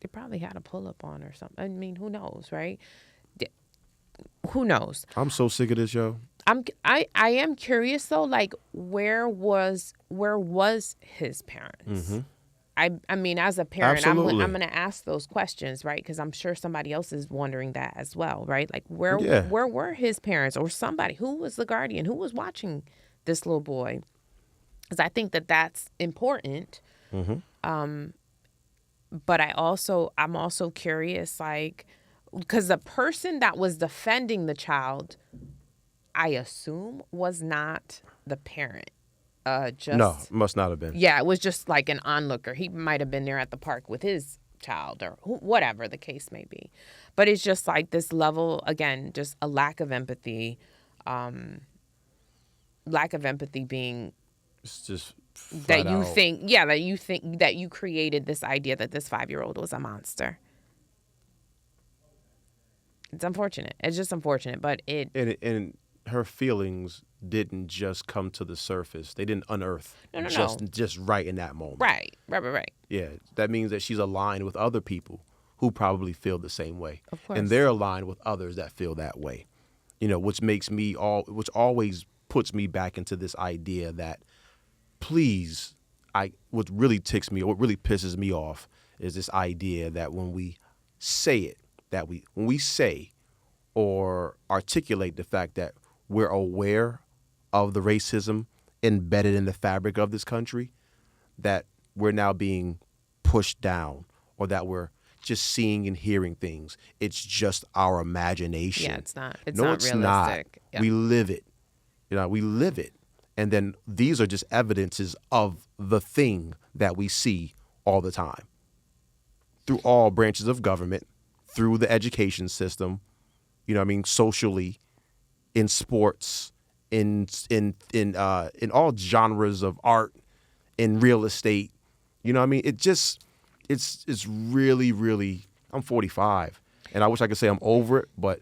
S2: they probably had a pull-up on or something. Who knows, right? Who knows?
S1: I'm so sick of this, yo.
S2: I am curious though, like where was his parents? I mean, as a parent, I'm going to ask those questions, right? Because I'm sure somebody else is wondering that as well, right? Like where were his parents or somebody? Who was the guardian? Who was watching this little boy? Because I think that that's important. But I'm also curious, like, because the person that was defending the child, I assume, was not the parent.
S1: No, must not have been.
S2: Yeah, it was just like an onlooker. He might have been there at the park with his child or whatever the case may be. But it's just like this level, again, just a lack of empathy. Lack of empathy being...
S1: It's just
S2: that you think that you created this idea that this 5-year-old was a monster. It's unfortunate. It's just unfortunate, but
S1: and her feelings didn't just come to the surface. They didn't unearth just right in that moment.
S2: Right.
S1: Yeah, that means that she's aligned with other people who probably feel the same way.
S2: Of course.
S1: And they're aligned with others that feel that way. Which always puts me back into this idea that please, what really ticks me, or what really pisses me off is this idea that when we say or articulate the fact that we're aware of the racism embedded in the fabric of this country, that we're now being pushed down, or that we're just seeing and hearing things. It's just our imagination.
S2: Yeah, it's not. It's
S1: not
S2: realistic.
S1: Not.
S2: Yeah.
S1: We live it. We live it. And then these are just evidences of the thing that we see all the time through all branches of government, through the education system, socially, in sports, in all genres of art, in real estate. It's really, really, I'm 45 and I wish I could say I'm over it, but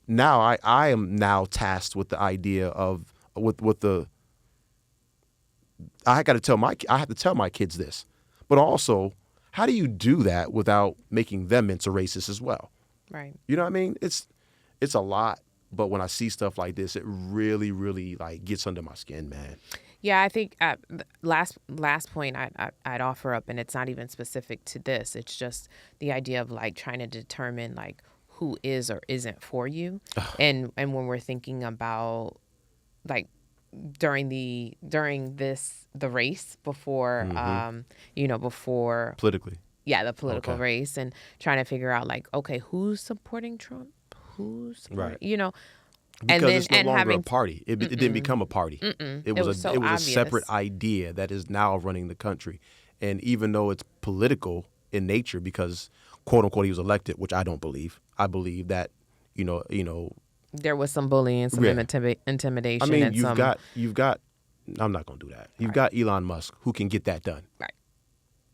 S1: now I am now tasked with the idea of I have to tell my kids this, but also, how do you do that without making them into racists as well?
S2: Right.
S1: You know what I mean? It's a lot, but when I see stuff like this, it really, really like gets under my skin, man.
S2: Yeah, I think last point I'd offer up, and it's not even specific to this. It's just the idea of like trying to determine like who is or isn't for you, and when we're thinking about like during the race before before
S1: politically,
S2: the political race, and trying to figure out like, okay, who's supporting Trump, who's supporting,
S1: because it's no longer
S2: having
S1: a party. It didn't become a party. It was a separate idea that is now running the country, and even though it's political in nature, because quote unquote he was elected, which I don't believe. I believe that
S2: there was some bullying, some intimidation.
S1: I mean,
S2: and
S1: you've got. I'm not going to do that. You've got Elon Musk who can get that done.
S2: Right.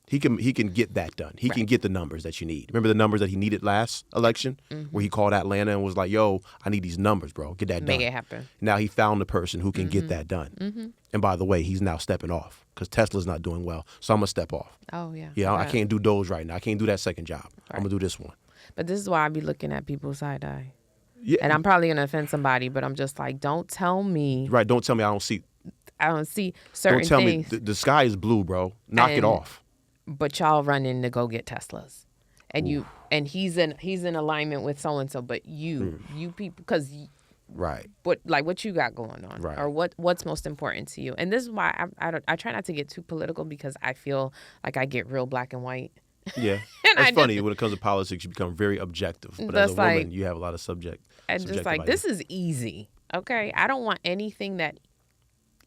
S1: He can get that done. He can get the numbers that you need. Remember the numbers that he needed last election, where he called Atlanta and was like, "Yo, I need these numbers, bro. Get that done.
S2: Make it happen."
S1: Now he found the person who can get that done. And by the way, he's now stepping off because Tesla's not doing well. So I'm gonna step off.
S2: Oh yeah.
S1: Yeah, I can't do those right now. I can't do that second job. I'm gonna do this one.
S2: But this is why I be looking at people side eye.
S1: Yeah.
S2: And I'm probably gonna offend somebody, but I'm just like, don't tell me.
S1: Right. Don't tell me I don't see
S2: certain
S1: things. Don't tell
S2: things.
S1: me the sky is blue, bro. Knock it off.
S2: But y'all running to go get Teslas, and he's in alignment with so and so. But you people, because
S1: Right.
S2: what you got going on,
S1: Right.
S2: or what's most important to you. And this is why I try not to get too political, because I feel like I get real black and white.
S1: Yeah. It's funny, when it comes to politics, you become very objective. But as a woman, you have a lot of subjective
S2: just like,
S1: ideas.
S2: this is easy. Okay. I don't want anything that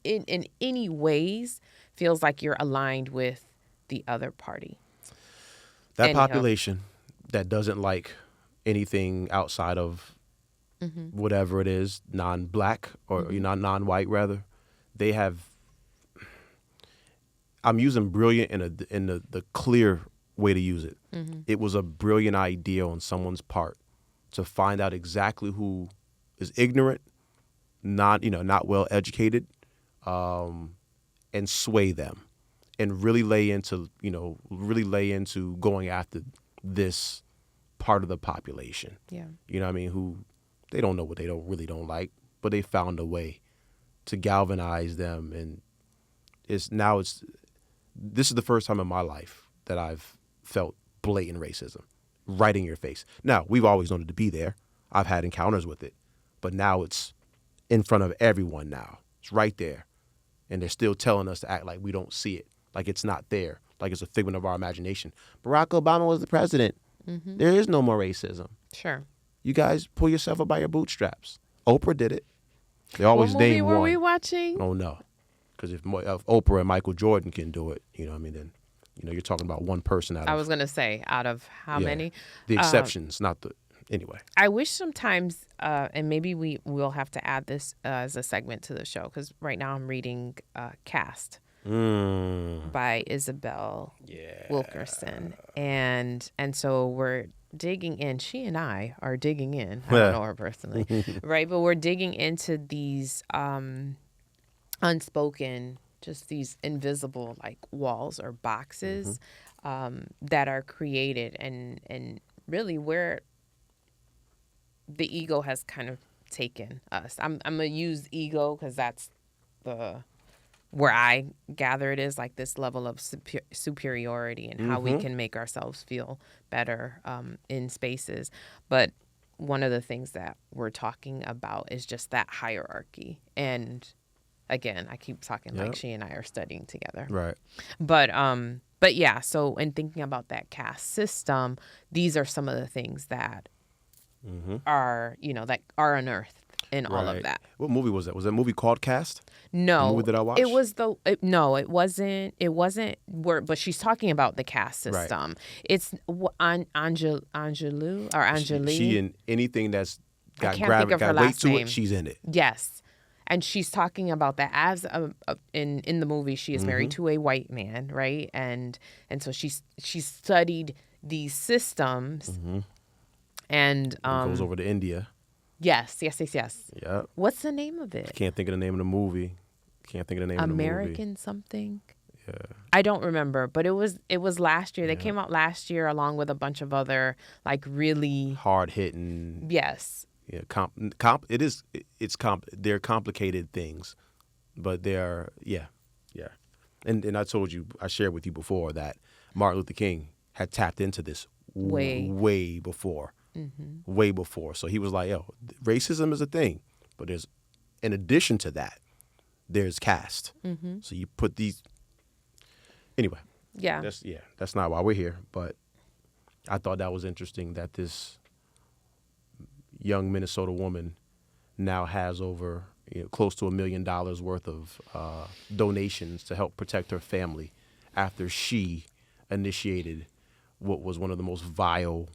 S2: in any ways feels like you're aligned with the other party.
S1: That population that doesn't like anything outside of whatever it is, non-black or non-white rather, they have. I'm using brilliant in the clear way to use it. It was a brilliant idea on someone's part to find out exactly who is ignorant, not well educated, and sway them, and really lay into going after this part of the population. Yeah. You know what I mean? Who they don't know what they don't like, but they found a way to galvanize them. And this is the first time in my life that I've felt blatant racism right in your face. Now, we've always known it to be there. I've had encounters with it, but now it's in front of everyone now. It's right there. And they're still telling us to act like we don't see it, like it's not there, like it's a figment of our imagination. Barack Obama was the president. There is no more racism.
S2: Sure.
S1: You guys pull yourself up by your bootstraps. Oprah did it. They always
S2: what movie
S1: name
S2: were
S1: one.
S2: we watching?
S1: Oh, no. Because if Oprah and Michael Jordan can do it, then you're talking about one person out of...
S2: I was going to say, out of how many?
S1: The exceptions, not the... Anyway.
S2: I wish sometimes, and maybe we'll have to add this as a segment to the show, because right now I'm reading Caste by Isabel Wilkerson. And so we're digging in. She and I are digging in. I don't know her personally, right? But we're digging into these unspoken, just these invisible like walls or boxes that are created, and really where the ego has kind of taken us. I'm gonna use ego because that's where I gather it is, like this level of superiority and how we can make ourselves feel better in spaces. But one of the things that we're talking about is just that hierarchy. And again, I keep talking like she and I are studying together.
S1: Right.
S2: But yeah, so in thinking about that caste system, these are some of the things that are, that are unearthed in all of that.
S1: What movie was that? Was that a movie called Caste?
S2: No.
S1: The movie that I watched?
S2: It was no, it wasn't. It wasn't but she's talking about the caste system. Right. It's Angelou or Angelique.
S1: She in anything that's got weight to
S2: name.
S1: It, she's in it.
S2: Yes. And she's talking about that as in the movie, she is married to a white man, right? And so she studied these systems, and
S1: goes over to India.
S2: Yes.
S1: Yeah.
S2: What's the name of it?
S1: I can't think of the name of the movie.
S2: American something.
S1: Yeah.
S2: I don't remember, but it was last year. They came out last year along with a bunch of other like really
S1: hard hitting.
S2: Yes.
S1: Yeah, they're complicated things, but they're and I told you, I shared with you before that Martin Luther King had tapped into this way before, way before. So he was like, yo, racism is a thing, but there's, in addition to that, there's caste. So you put these, anyway.
S2: Yeah.
S1: That's not why we're here, but I thought that was interesting that this young Minnesota woman now has over close to $1 million worth of donations to help protect her family after she initiated what was one of the most vile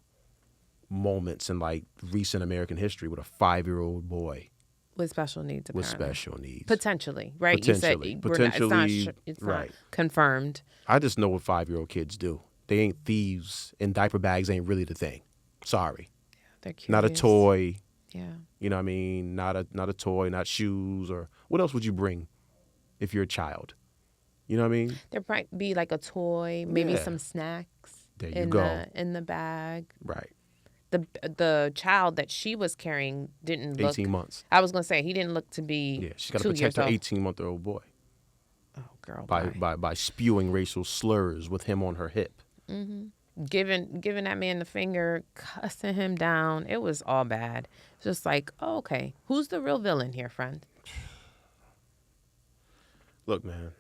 S1: moments in like recent American history with a 5-year-old boy
S2: with special needs.
S1: With special needs,
S2: potentially, right?
S1: Potentially,
S2: it's not confirmed.
S1: I just know what 5-year-old kids do. They ain't thieves, and diaper bags ain't really the thing. Sorry.
S2: They're curious.
S1: Not a toy.
S2: Yeah.
S1: You know what I mean? Not a toy, not shoes, or what else would you bring if you're a child? You know what I mean?
S2: There might be like a toy, maybe some snacks.
S1: There you go.
S2: In the bag.
S1: Right.
S2: The child that she was carrying didn't look
S1: 18 months.
S2: I was gonna say he didn't look to be.
S1: Yeah, she's got to protect her 18-month-old boy.
S2: Oh, girl.
S1: By spewing racial slurs with him on her hip.
S2: giving that man the finger, cussing him down. It was all bad. Just like, oh, okay, who's the real villain here, friend?
S1: Look, man.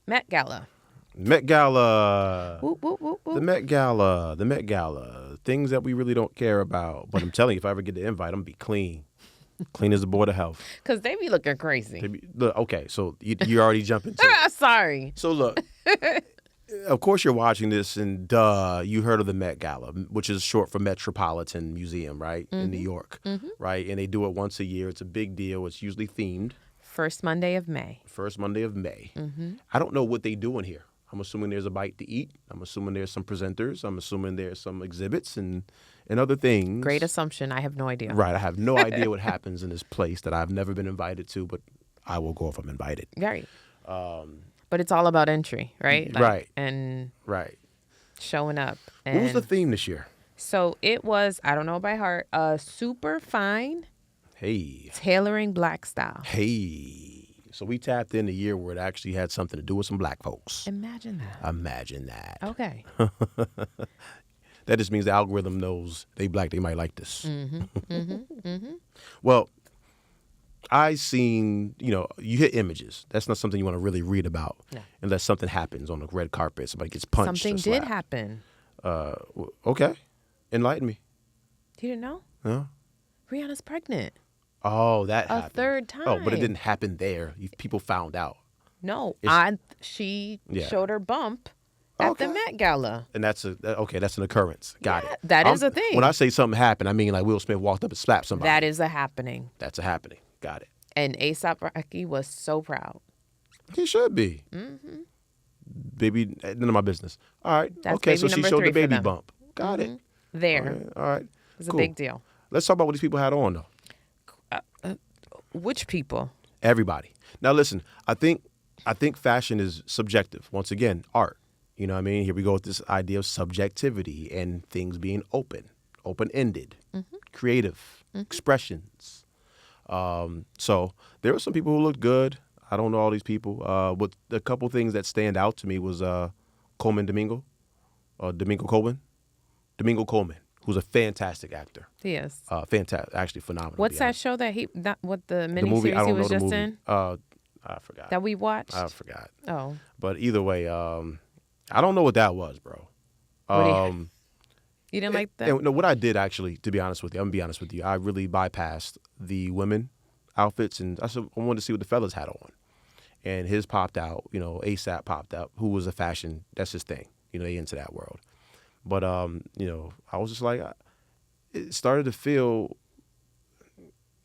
S2: Met Gala.
S1: Met Gala.
S2: Whoop, whoop, whoop, whoop.
S1: The Met Gala. The Met Gala. Things that we really don't care about. But I'm telling you, if I ever get the invite, I'm going to be clean. Clean as the Board of Health.
S2: Because they be looking crazy.
S1: Look, okay, so you already jumping to it.
S2: Sorry.
S1: So look, of course you're watching this, and duh, you heard of the Met Gala, which is short for Metropolitan Museum, right, in New York, right? And they do it once a year. It's a big deal. It's usually themed.
S2: First Monday of May.
S1: First Monday of May. I don't know what they doing here. I'm assuming there's a bite to eat. I'm assuming there's some presenters. I'm assuming there's some exhibits and other things.
S2: Great assumption. I have no idea.
S1: Right. I have no idea what happens in this place that I've never been invited to, but I will go if I'm invited.
S2: Right. But it's all about entry, right?
S1: Right.
S2: And showing up. And
S1: what was the theme this year?
S2: So it was, I don't know by heart, super fine.
S1: Hey.
S2: Tailoring black style.
S1: Hey. So we tapped in a year where it actually had something to do with some black folks.
S2: Imagine that.
S1: Imagine that.
S2: Okay.
S1: That just means the algorithm knows they black, they might like this. Well, I seen, you hit images. That's not something you want to really read about unless something happens on the red carpet. Somebody gets punched.
S2: Something did happen.
S1: Okay. Enlighten me.
S2: You didn't know?
S1: No.
S2: Rihanna's pregnant.
S1: Oh, that happened.
S2: A third time.
S1: Oh, but it didn't happen there. People found out.
S2: No. She showed her bump at the Met Gala.
S1: And that's an occurrence. Got it.
S2: That is a thing.
S1: When I say something happened, I mean like Will Smith walked up and slapped somebody.
S2: That is a happening.
S1: That's a happening. Got it.
S2: And A$AP Rocky was so proud.
S1: He should be. Baby, none of my business. All right.
S2: That's
S1: okay, so she showed the baby
S2: them.
S1: bump. Got it.
S2: There.
S1: All right.
S2: It's a big deal.
S1: Let's talk about what these people had on, though.
S2: Which people?
S1: Everybody. Now, listen, I think fashion is subjective. Once again, art. You know what I mean? Here we go with this idea of subjectivity and things being open-ended, creative expressions. So there were some people who looked good. I don't know all these people. But a couple things that stand out to me was Domingo Coleman, who's a fantastic actor.
S2: He is.
S1: Fantastic, actually phenomenal.
S2: What's that show what the miniseries he was just in?
S1: I forgot.
S2: That we watched?
S1: I forgot.
S2: Oh.
S1: But either way, I don't know what that was, bro.
S2: You didn't like that?
S1: No, what I did actually, to be honest with you, I'm going to be honest with you, I really bypassed the women outfits, and I wanted to see what the fellas had on. And his popped out, A$AP popped out, who was a fashion, that's his thing. They into that world. But, I was just like, it started to feel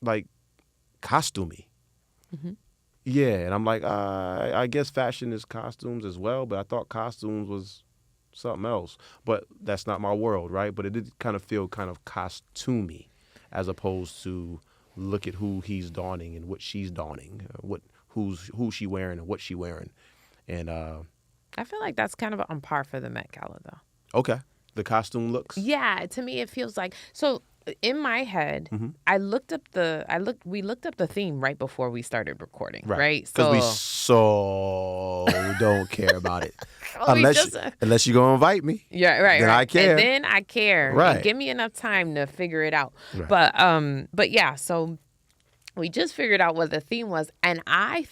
S1: like costumey. Yeah, and I'm like, I guess fashion is costumes as well, but I thought costumes was something else. But that's not my world, right? But it did kind of feel kind of costumey as opposed to look at who he's donning and what she's donning, who's she wearing and what she wearing. And
S2: I feel like that's kind of on par for the Met Gala, though.
S1: Okay. The costume looks?
S2: Yeah, to me it feels like so in my head, we looked up the theme right before we started recording, right?
S1: Because we don't care about it. Unless you're gonna invite me.
S2: Yeah, right.
S1: Then I care.
S2: And then I care.
S1: Right.
S2: And give me enough time to figure it out.
S1: Right.
S2: But yeah, so we just figured out what the theme was, and I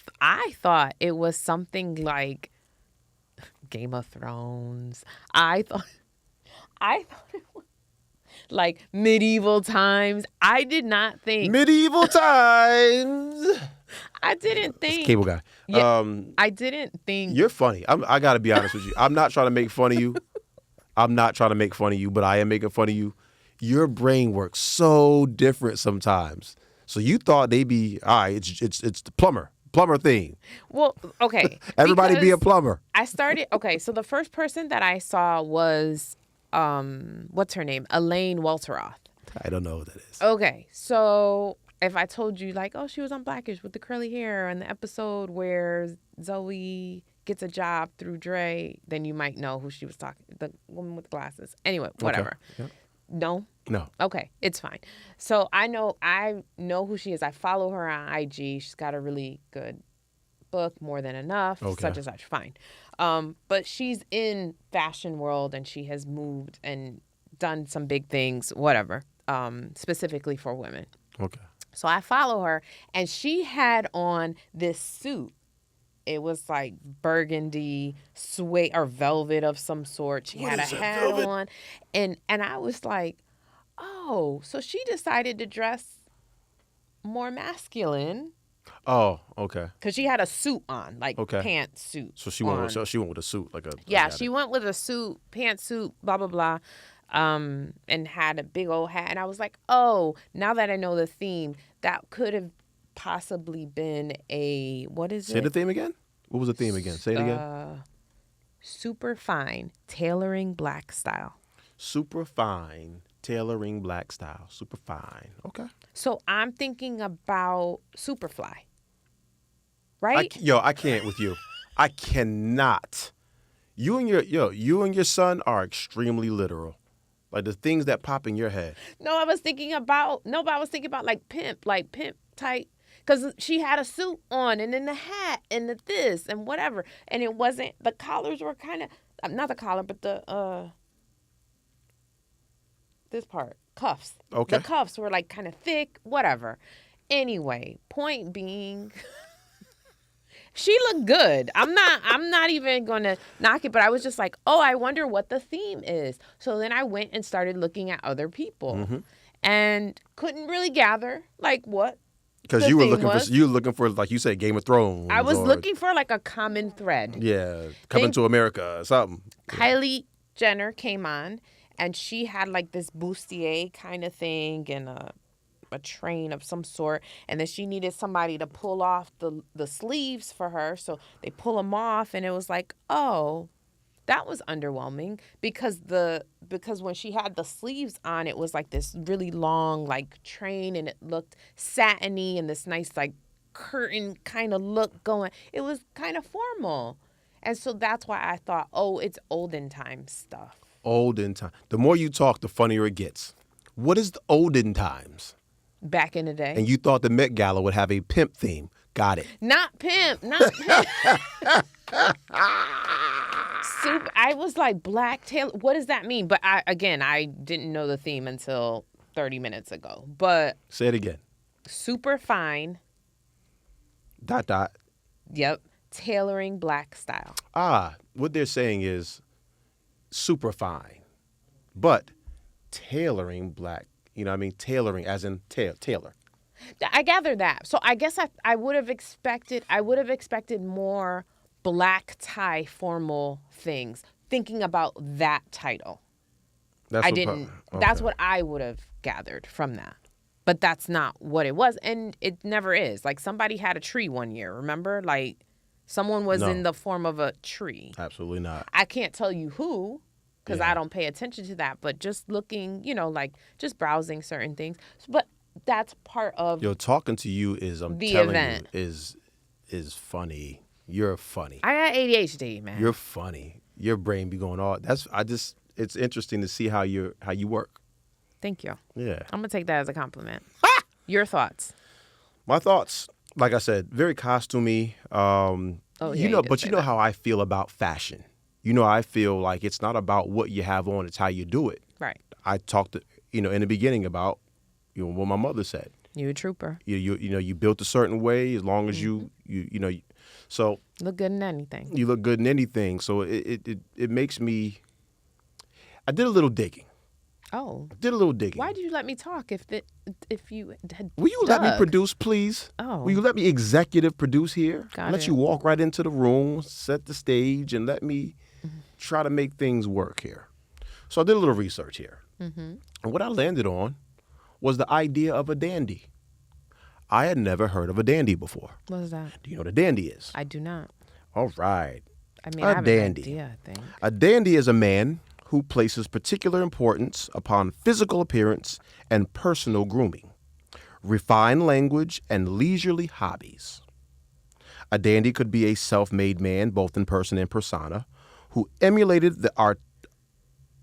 S2: thought it was something like Game of Thrones. I thought it was like medieval times. I did not think
S1: medieval times.
S2: I didn't think
S1: Cable guy.
S2: Yeah, I didn't think
S1: you're funny. I got to be honest with you. I'm not trying to make fun of you. But I am making fun of you. Your brain works so different sometimes. So you thought they'd be all right. It's the plumber thing.
S2: Well, okay.
S1: Everybody be a plumber.
S2: I started. Okay, so the first person that I saw was what's her name? Elaine Walteroth.
S1: I don't know what that is.
S2: Okay, so if I told you like, oh, she was on Blackish with the curly hair and the episode where Zoe gets a job through Dre, then you might know who she was talking. The woman with the glasses. Anyway, whatever.
S1: Okay.
S2: No.
S1: No.
S2: Okay, it's fine. So I know who she is. I follow her on IG. She's got a really good book, More Than Enough, such and such. Fine. But she's in fashion world and she has moved and done some big things, whatever, specifically for women.
S1: Okay.
S2: So I follow her, and she had on this suit. It was like burgundy suede or velvet of some sort. She had a hat on. And I was like, oh, so she decided to dress more masculine.
S1: Oh, okay.
S2: Because she had a suit on, like pantsuit.
S1: So she went with a suit, like a.
S2: Yeah, she went with a suit, pantsuit, blah blah blah, and had a big old hat. And I was like, oh, now that I know the theme, that could have possibly been a
S1: Say the theme again. What was the theme again? Say it again.
S2: Super fine tailoring black style.
S1: Super fine tailoring black style. Super fine. Okay.
S2: So I'm thinking about Superfly. Right?
S1: I can't with you. I cannot. You and your son are extremely literal. Like the things that pop in your head.
S2: But I was thinking about like pimp type. Because she had a suit on and then the hat and the this and whatever. And it wasn't, the collars were kind of, not the collar, but the, this part, cuffs.
S1: Okay.
S2: The cuffs were like kind of thick, whatever. Anyway, point being, she looked good. I'm not even going to knock it, but I was just like, oh, I wonder what the theme is. So then I went and started looking at other people and couldn't really gather like what.
S1: Because you were looking for, like you said, Game of Thrones.
S2: I was looking for like a common thread.
S1: Yeah, Coming to America or something.
S2: Kylie Jenner came on, and she had like this bustier kind of thing and a train of some sort. And then she needed somebody to pull off the sleeves for her. So they pull them off, and it was like, oh, that was underwhelming because when she had the sleeves on, it was like this really long like train, and it looked satiny and this nice like curtain kind of look going. It was kind of formal. And so that's why I thought, oh, it's olden time stuff.
S1: Olden time. The more you talk, the funnier it gets. What is the olden times?
S2: Back in the day.
S1: And you thought the Met Gala would have a pimp theme. Got it.
S2: Not pimp. I was like, black tail. What does that mean? But I didn't know the theme until 30 minutes ago. But
S1: say it again.
S2: Super fine. ... Yep. Tailoring black style.
S1: What they're saying is super fine, but tailoring black. You know what I mean? Tailoring as in tailor.
S2: I gather that. So I guess I would have expected more black tie formal things, thinking about that title. That's what I would have gathered from that. But that's not what it was. And it never is. Like somebody had a tree one year, remember? Like someone was in the form of a tree.
S1: Absolutely not.
S2: I can't tell you who, because I don't pay attention to that. But just looking, like just browsing certain things. But that's part of
S1: talking to you is, I'm
S2: the
S1: telling
S2: event.
S1: You, is funny. You're funny.
S2: I got ADHD, man.
S1: You're funny. Your brain be going all. It's interesting to see how you work.
S2: Thank you.
S1: Yeah.
S2: I'm gonna take that as a compliment. Your thoughts?
S1: My thoughts, like I said, very costumey. But you know how I feel about fashion. I feel like it's not about what you have on; it's how you do it.
S2: Right.
S1: I talked, in the beginning about, what my mother said.
S2: You're a trooper.
S1: You built a certain way. As long as you so
S2: look good in anything.
S1: You look good in anything. So it makes me. I did a little digging.
S2: Oh.
S1: I did a little digging.
S2: Why did you let me talk if you had
S1: Will you let me produce, please?
S2: Oh.
S1: Will you let me executive produce here?
S2: Got
S1: let
S2: it.
S1: you walk right into the room, set the stage, and let me try to make things work here. So I did a little research here. Mm-hmm. And what I landed on was the idea of a dandy. I had never heard of a dandy before.
S2: What is that?
S1: Do you know what a dandy is?
S2: I do not.
S1: All right.
S2: I mean, I have an idea, I think.
S1: A dandy is a man who places particular importance upon physical appearance and personal grooming, refined language, and leisurely hobbies. A dandy could be a self-made man, both in person and persona, who emulated the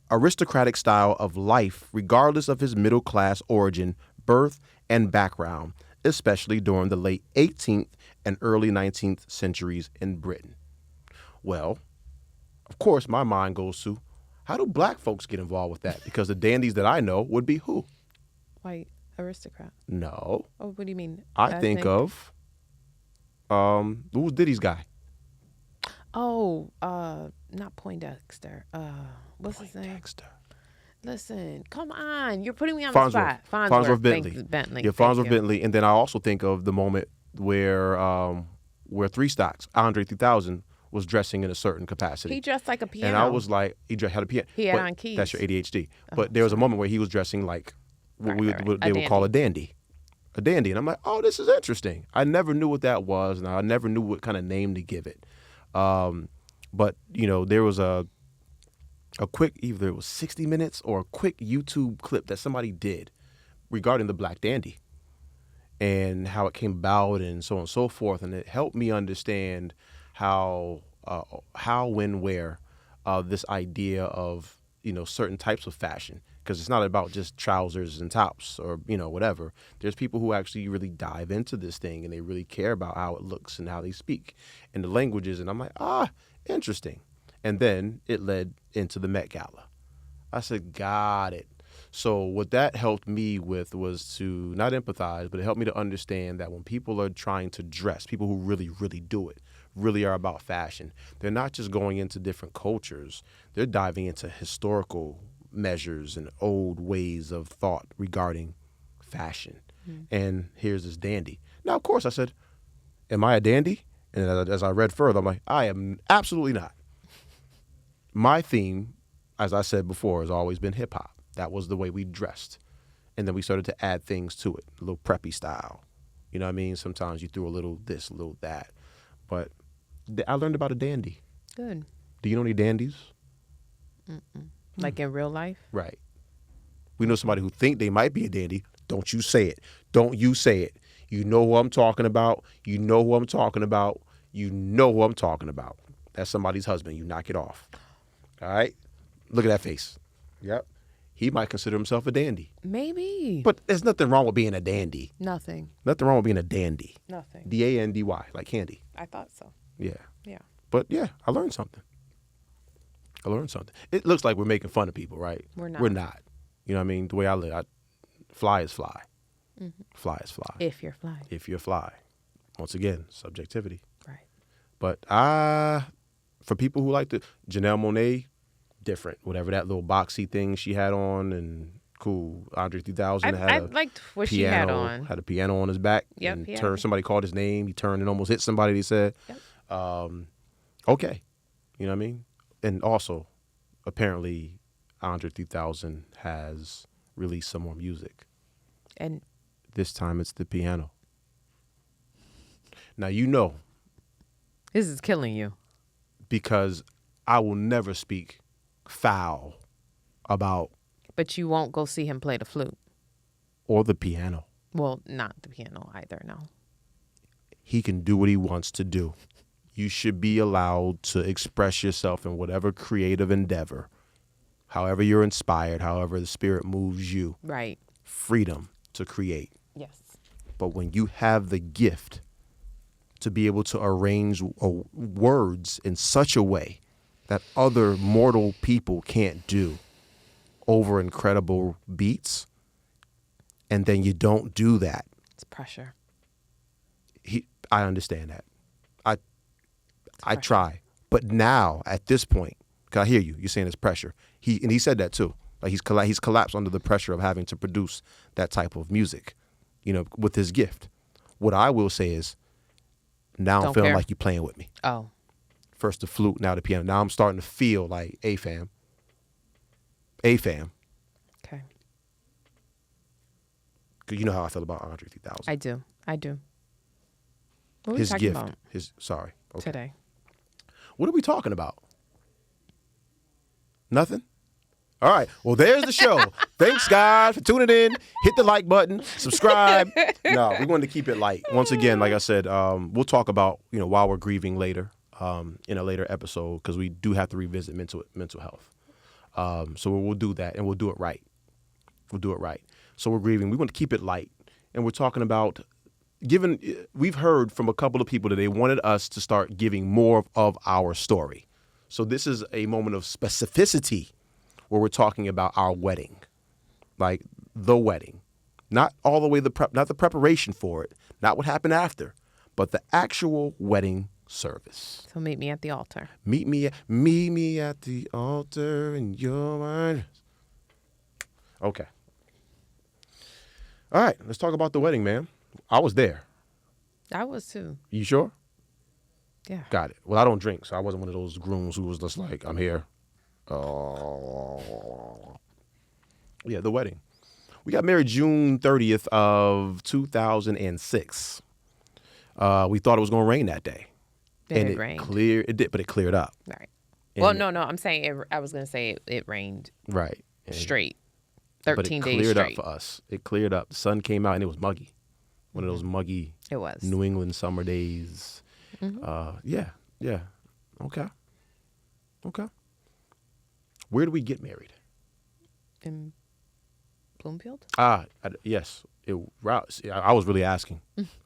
S1: aristocratic style of life regardless of his middle-class origin, birth, and background, especially during the late 18th and early 19th centuries in Britain. Well, of course, my mind goes to, how do black folks get involved with that? Because the dandies that I know would be who?
S2: White aristocrat.
S1: No.
S2: Oh, what do you mean?
S1: I think of, who was Diddy's guy?
S2: Oh, not Poindexter. What's his name?
S1: Poindexter.
S2: Listen, come on. You're putting me on the spot.
S1: Farnsworth Bentley. Yeah, Farnsworth Bentley. And then I also think of the moment where Three Stocks, Andre 3000, was dressing in a certain capacity.
S2: He dressed like a piano.
S1: And I was like, had a piano.
S2: He had on keys.
S1: That's your ADHD. But there was a moment where he was dressing like what they would call a dandy. A dandy. And I'm like, oh, this is interesting. I never knew what that was, and I never knew what kind of name to give it. But, there was a quick, either it was 60 Minutes or a quick YouTube clip that somebody did regarding the Black Dandy and how it came about and so on and so forth. And it helped me understand how, when, where this idea of, certain types of fashion, because it's not about just trousers and tops or, whatever. There's people who actually really dive into this thing and they really care about how it looks and how they speak and the languages. And I'm like, interesting. And then it led into the Met Gala. I said, got it. So what that helped me with was to not empathize, but it helped me to understand that when people are trying to dress, people who really, really do it, really are about fashion, they're not just going into different cultures. They're diving into historical measures and old ways of thought regarding fashion. And here's this dandy. Now, of course, I said, am I a dandy? And as I read further, I'm like, I am absolutely not. My theme, as I said before, has always been hip hop. That was the way we dressed. And then we started to add things to it, a little preppy style. You know what I mean? Sometimes you threw a little this, a little that. But I learned about a dandy.
S2: Good.
S1: Do you know any dandies?
S2: Like in real life?
S1: Right. We know somebody who think they might be a dandy. Don't you say it. Don't you say it. You know who I'm talking about. You know who I'm talking about. You know who I'm talking about. That's somebody's husband. You knock it off. All right? Look at that face. Yep. He might consider himself a dandy.
S2: Maybe.
S1: But there's nothing wrong with being a dandy.
S2: Nothing.
S1: Nothing wrong with being a dandy.
S2: Nothing.
S1: D-A-N-D-Y, like candy.
S2: I thought so.
S1: Yeah.
S2: Yeah.
S1: But yeah, I learned something. It looks like we're making fun of people, right?
S2: We're not.
S1: We're not. You know what I mean? The way I live, fly is fly. Fly is fly.
S2: If you're fly.
S1: If you're fly. Once again, subjectivity.
S2: Right.
S1: But for people who like Janelle Monáe, different. Whatever that little boxy thing she had on, and cool. Andre 3000
S2: I liked what she had on.
S1: Had a piano on his back.
S2: Yep.
S1: And somebody called his name. He turned and almost hit somebody. They said,
S2: Yep.
S1: Okay. You know what I mean? And also, apparently, Andre 3000 has released some more music.
S2: And
S1: this time it's the piano. Now,
S2: this is killing you.
S1: Because I will never speak foul about.
S2: But you won't go see him play the flute.
S1: Or the piano.
S2: Well, not the piano either, no.
S1: He can do what he wants to do. You should be allowed to express yourself in whatever creative endeavor, however you're inspired, however the spirit moves you.
S2: Right.
S1: Freedom to create.
S2: Yes.
S1: But when you have the gift to be able to arrange words in such a way that other mortal people can't do over incredible beats, and then you don't do that.
S2: It's pressure.
S1: I understand that. I try. But now, at this point, because I hear you, you're saying it's pressure. He said that too. Like he's collapsed under the pressure of having to produce that type of music, with his gift. What I will say is, now I'm feeling like you're playing with me.
S2: Oh.
S1: First the flute, now the piano. Now I'm starting to feel like, hey, fam. Hey, fam.
S2: Okay.
S1: Because you know how I feel about Andre 3000.
S2: I do. What are we
S1: his
S2: talking
S1: gift.
S2: about?
S1: Sorry. Okay.
S2: Today.
S1: What are we talking about? Nothing? All right. Well, there's the show. Thanks, guys, for tuning in. Hit the like button. Subscribe. No, we wanted to keep it light. Once again, like I said, we'll talk about, while we're grieving later, in a later episode, because we do have to revisit mental health. So we'll do that, and we'll do it right. So we're grieving. We want to keep it light. And we're talking about we've heard from a couple of people that they wanted us to start giving more of our story. So this is a moment of specificity where we're talking about our wedding, like the wedding, not all the way not the preparation for it, not what happened after, but the actual wedding service.
S2: So meet me at the altar.
S1: Meet me at the altar and you're mine. Okay. All right, let's talk about the wedding, man. I was there.
S2: I was too.
S1: You sure?
S2: Yeah.
S1: Got it. Well, I don't drink, so I wasn't one of those grooms who was just like, I'm here. Yeah, the wedding. We got married June 30th of 2006. We thought it was going to rain that day.
S2: And it rained.
S1: It did, but it cleared up.
S2: Right. Well, no, I'm saying I was going to say it rained.
S1: Right.
S2: Straight. 13 days straight.
S1: But it cleared up for us. It cleared up. The sun came out and it was muggy. One of those muggy New England summer days. Mm-hmm. Yeah. Okay. Where do we get married?
S2: In Bloomfield?
S1: Yes. I was really asking.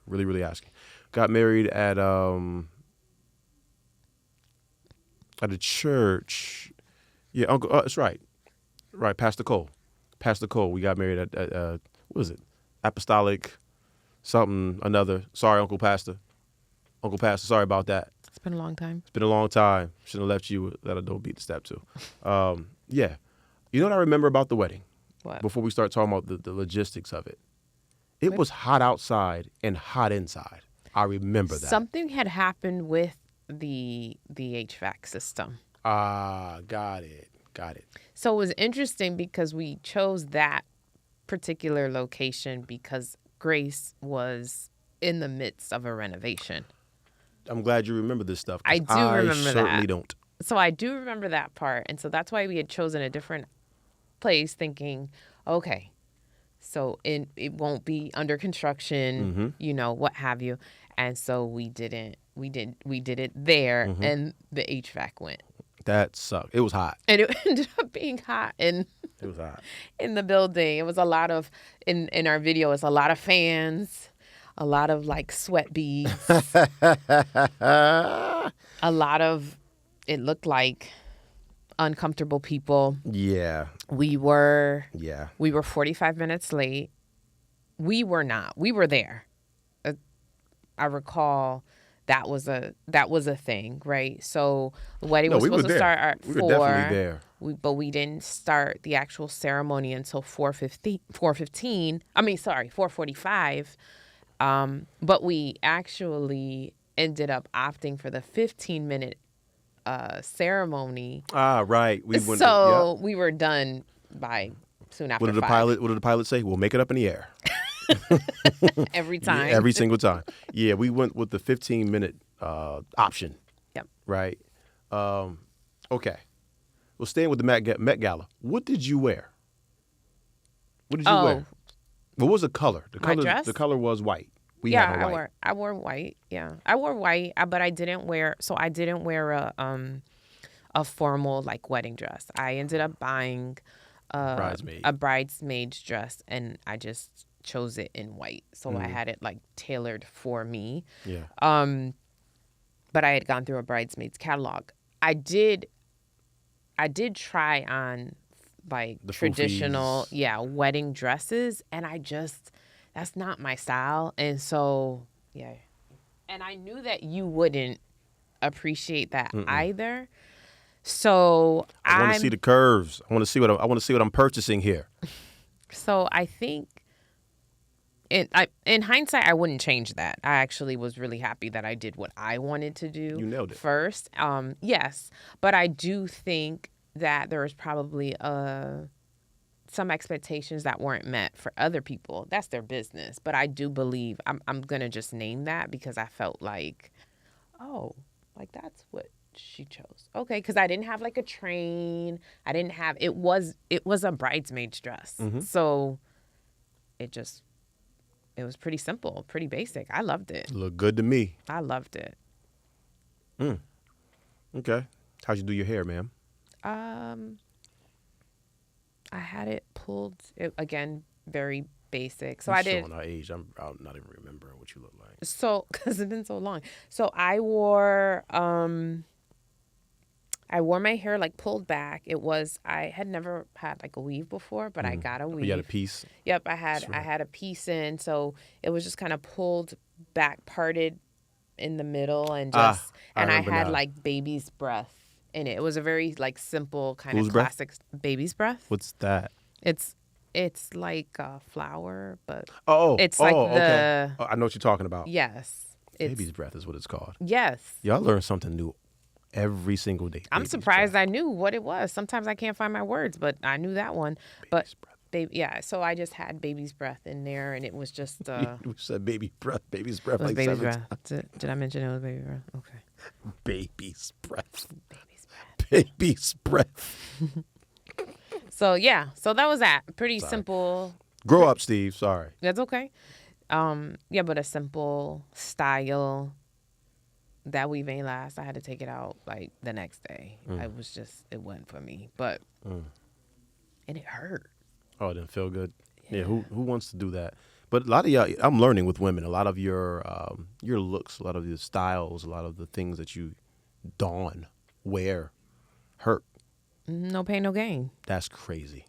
S1: Really asking. Got married at a church. Yeah, Uncle. That's right. Right, Pastor Cole. We got married at what was it? Apostolic something another. Sorry, Uncle Pastor. Sorry about that.
S2: It's been a long time.
S1: Shouldn't have left you that adult beat the step to. Yeah. You know what I remember about the wedding?
S2: What?
S1: Before we start talking about the logistics of it. It was hot outside and hot inside. I remember that.
S2: Something had happened with the HVAC system.
S1: Got it.
S2: So it was interesting because we chose that particular location because Grace was in the midst of a renovation.
S1: I'm glad you remember this stuff.
S2: I do remember that. I
S1: certainly don't.
S2: So I do remember that part. And so that's why we had chosen a different place thinking, okay, so it won't be under construction, what have you. And so we did it there and the HVAC went.
S1: That sucked. It was hot.
S2: And it ended up being hot. And
S1: it was hot.
S2: In the building. It was a lot of, in our video, it's a lot of fans, a lot of like sweat beads, a lot of, it looked like uncomfortable people.
S1: Yeah.
S2: We were 45 minutes late. We were not. We were there. I recall that was a thing, right? So the wedding was supposed to start at 4.
S1: We were definitely there.
S2: But we didn't start the actual ceremony until 4:45. But we actually ended up opting for the 15-minute ceremony.
S1: Right.
S2: We were done by soon after 5.
S1: What did the pilot say? We'll make it up in the air.
S2: Every time.
S1: Yeah, every single time. Yeah, we went with the 15-minute option.
S2: Yep.
S1: Right. Okay. Well, staying with the Met Gala, what did you wear? What was the color?
S2: My dress?
S1: The color was white.
S2: I wore white. Yeah, I wore white, but I didn't wear a formal like wedding dress. I ended up buying a bridesmaid's dress, and I just chose it in white. So I had it like tailored for me.
S1: Yeah.
S2: But I had gone through a bridesmaid's catalog. I did try on like the traditional, wedding dresses, and that's not my style. And so, and I knew that you wouldn't appreciate that either. So
S1: I want to see the curves. I want to see what I'm purchasing here.
S2: So I think in hindsight, I wouldn't change that. I actually was really happy that I did what I wanted to do.
S1: You nailed it.
S2: First. Yes. But I do think that there was probably some expectations that weren't met for other people. That's their business. But I do believe, I'm going to just name that because I felt like, that's what she chose. Okay, because I didn't have like a train. I didn't have, it was a bridesmaid's dress. Mm-hmm. So it was pretty simple, pretty basic. I loved it.
S1: Looked good to me.
S2: I loved it.
S1: Okay. How'd you do your hair, ma'am?
S2: I had it pulled, again, very basic. So
S1: You're
S2: I did.
S1: showing our age. I'm not even remembering what you look like.
S2: So, because it's been so long. So I wore my hair like pulled back. I had never had like a weave before, but I got a weave.
S1: You had a piece?
S2: Yep, I had a piece in, so it was just kind of pulled back, parted in the middle, and just I had like baby's breath in it. It was a very like simple kind of classic baby's breath.
S1: What's that?
S2: It's like a flower, but
S1: it's
S2: like
S1: okay. I know what you're talking about.
S2: Yes.
S1: Baby's breath is what it's called.
S2: Yes.
S1: Y'all learn something new every single day.
S2: I'm surprised I knew what it was. Sometimes I can't find my words, but I knew that one. Baby's breath. So I just had baby's breath in there, and it was just...
S1: You said baby's breath like
S2: baby's
S1: 7
S2: breath.
S1: times.
S2: Did I mention it was baby breath? Okay.
S1: Baby's breath. Baby's breath.
S2: So, yeah. So that was that. Pretty simple.
S1: Grow up, Steve. Sorry.
S2: That's okay. Yeah, but a simple style. That weave ain't last. I had to take it out like the next day. It wasn't for me. But, and it hurt.
S1: Oh, it didn't feel good? Yeah. Who wants to do that? But a lot of y'all, I'm learning with women, a lot of your looks, a lot of your styles, a lot of the things that you wear, hurt.
S2: No pain, no gain.
S1: That's crazy.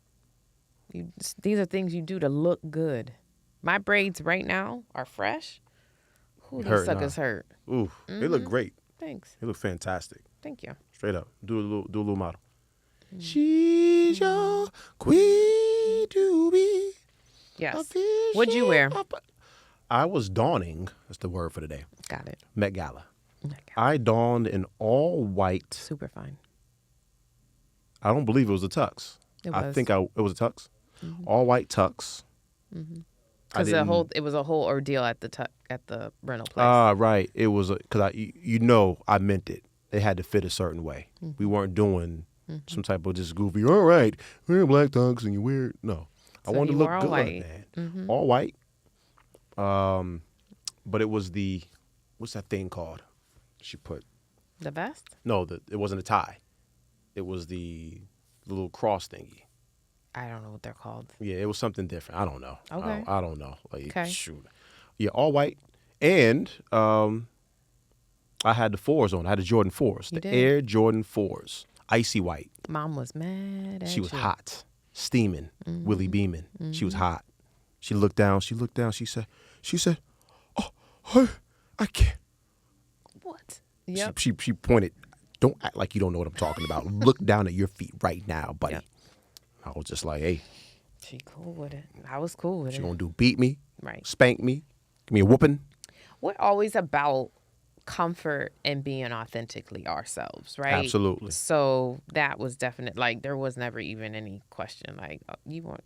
S2: These are things you do to look good. My braids right now are fresh. Ooh, these suckers hurt.
S1: Ooh, they look great.
S2: Thanks.
S1: They look fantastic.
S2: Thank you.
S1: Straight up. Do a little model. She's your queen to be.
S2: Yes. What'd you wear?
S1: I was donning. That's the word for the day.
S2: Got it.
S1: Met Gala. I donned an all white.
S2: Super fine.
S1: I don't believe it was a tux. I think it was a tux. All white tux.
S2: Because it was a whole ordeal at the rental place.
S1: Right. It was because I meant it. They had to fit a certain way. We weren't doing some type of just goofy. All right, wear black tux and you wear no. So I wanted to look good, man. All white. But it was what's that thing called? She put
S2: the vest.
S1: No, it wasn't a tie. It was the little cross thingy.
S2: I don't know what they're called.
S1: Yeah, it was something different. I don't know.
S2: Okay.
S1: I don't know. Like,
S2: okay.
S1: Shoot. Yeah, all white. And I had the 4s on. I had the Jordan 4s. The Air Jordan 4s. Icy white.
S2: Mom was mad at
S1: She was hot. Steaming. Willie beaming. She was hot. She looked down. She said, oh, I can't.
S2: What? Yep.
S1: She pointed. Don't act like you don't know what I'm talking about. Look down at your feet right now, buddy. Yep. I was just like, hey.
S2: She cool with it. I was cool with it.
S1: She gonna beat me,
S2: right?
S1: Spank me, give me a whooping.
S2: We're always about comfort and being authentically ourselves, right?
S1: Absolutely.
S2: So that was definite. Like there was never even any question. Like you want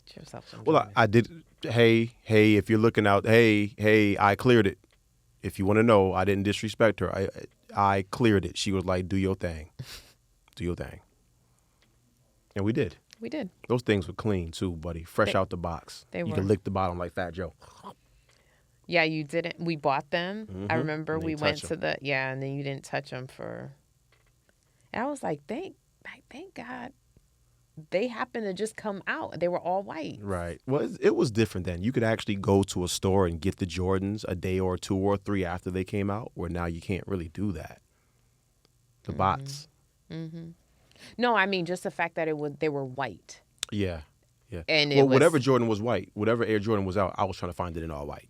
S2: get yourself some.
S1: Well, I did. Hey, if you're looking out, hey, I cleared it. If you want to know, I didn't disrespect her. I cleared it. She was like, do your thing, and we did.
S2: We did.
S1: Those things were clean too, buddy. Fresh out the box.
S2: They were.
S1: You could lick the bottom like Fat Joe.
S2: Yeah, you didn't. We bought them. I remember we went to and then you didn't touch them for. And I was like, thank God, they happened to just come out. They were all white.
S1: Right. Well, it was different then. You could actually go to a store and get the Jordans a day or 2 or 3 after they came out. Where now you can't really do that. The bots.
S2: Mm-hmm. No, I mean just the fact that they were white.
S1: Yeah.
S2: And
S1: whatever Jordan was white, whatever Air Jordan was out, I was trying to find it in all white.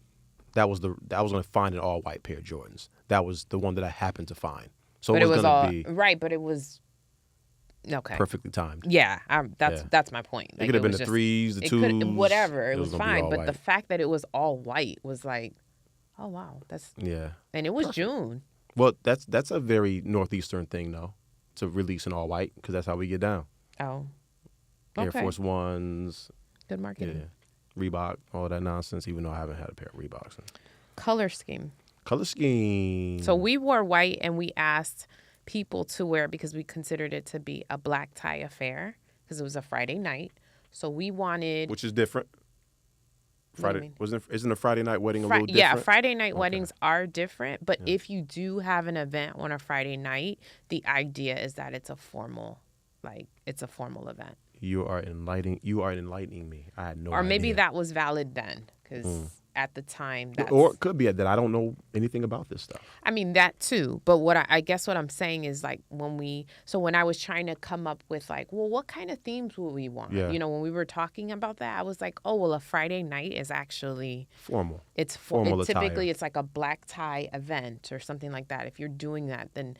S1: I was going to find an all white pair of Jordans. That was the one that I happened to find. So it was going to be
S2: right, but it was okay,
S1: perfectly timed.
S2: Yeah, that's my point.
S1: Like, it could have been the 3s, the 2s,
S2: whatever. It was fine, but
S1: white.
S2: The fact that it was all white was like, oh wow, that's and it was perfect. June.
S1: Well, that's a very northeastern thing though. To release in all white because that's how we get down.
S2: Oh,
S1: okay. Air Force Ones.
S2: Good marketing.
S1: Yeah. Reebok, all that nonsense, even though I haven't had a pair of Reeboks.
S2: Color scheme.
S1: So
S2: we wore white and we asked people to wear it because we considered it to be a black tie affair because it was a Friday night. So we wanted...
S1: Which is different. Friday isn't a Friday night wedding a little different?
S2: Yeah, Friday night weddings are different, but if you do have an event on a Friday night, the idea is that it's a formal event.
S1: You are enlightening me. I had no idea.
S2: Or maybe that was valid then, because at the time,
S1: or it could be that I don't know anything about this stuff.
S2: I mean, that too. But I guess what I'm saying is, like, when I was trying to come up with, like, well, what kind of themes would we want?
S1: Yeah.
S2: You know, when we were talking about that, I was like, oh, well, a Friday night is actually
S1: formal.
S2: It's
S1: formal.
S2: Typically, it's like a black tie event or something like that. If you're doing that, then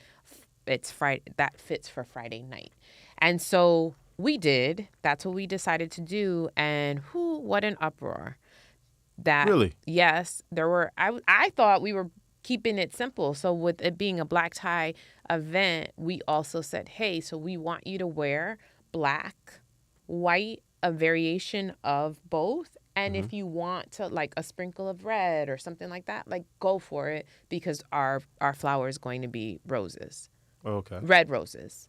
S2: it's Friday. That fits for Friday night. And so we did. That's what we decided to do. And what an uproar. That
S1: really?
S2: Yes, there were. I thought we were keeping it simple. So with it being a black tie event, we also said, hey, so we want you to wear black, white, a variation of both. And if you want to, like, a sprinkle of red or something like that, like, go for it, because our flower is going to be roses.
S1: Okay.
S2: Red roses.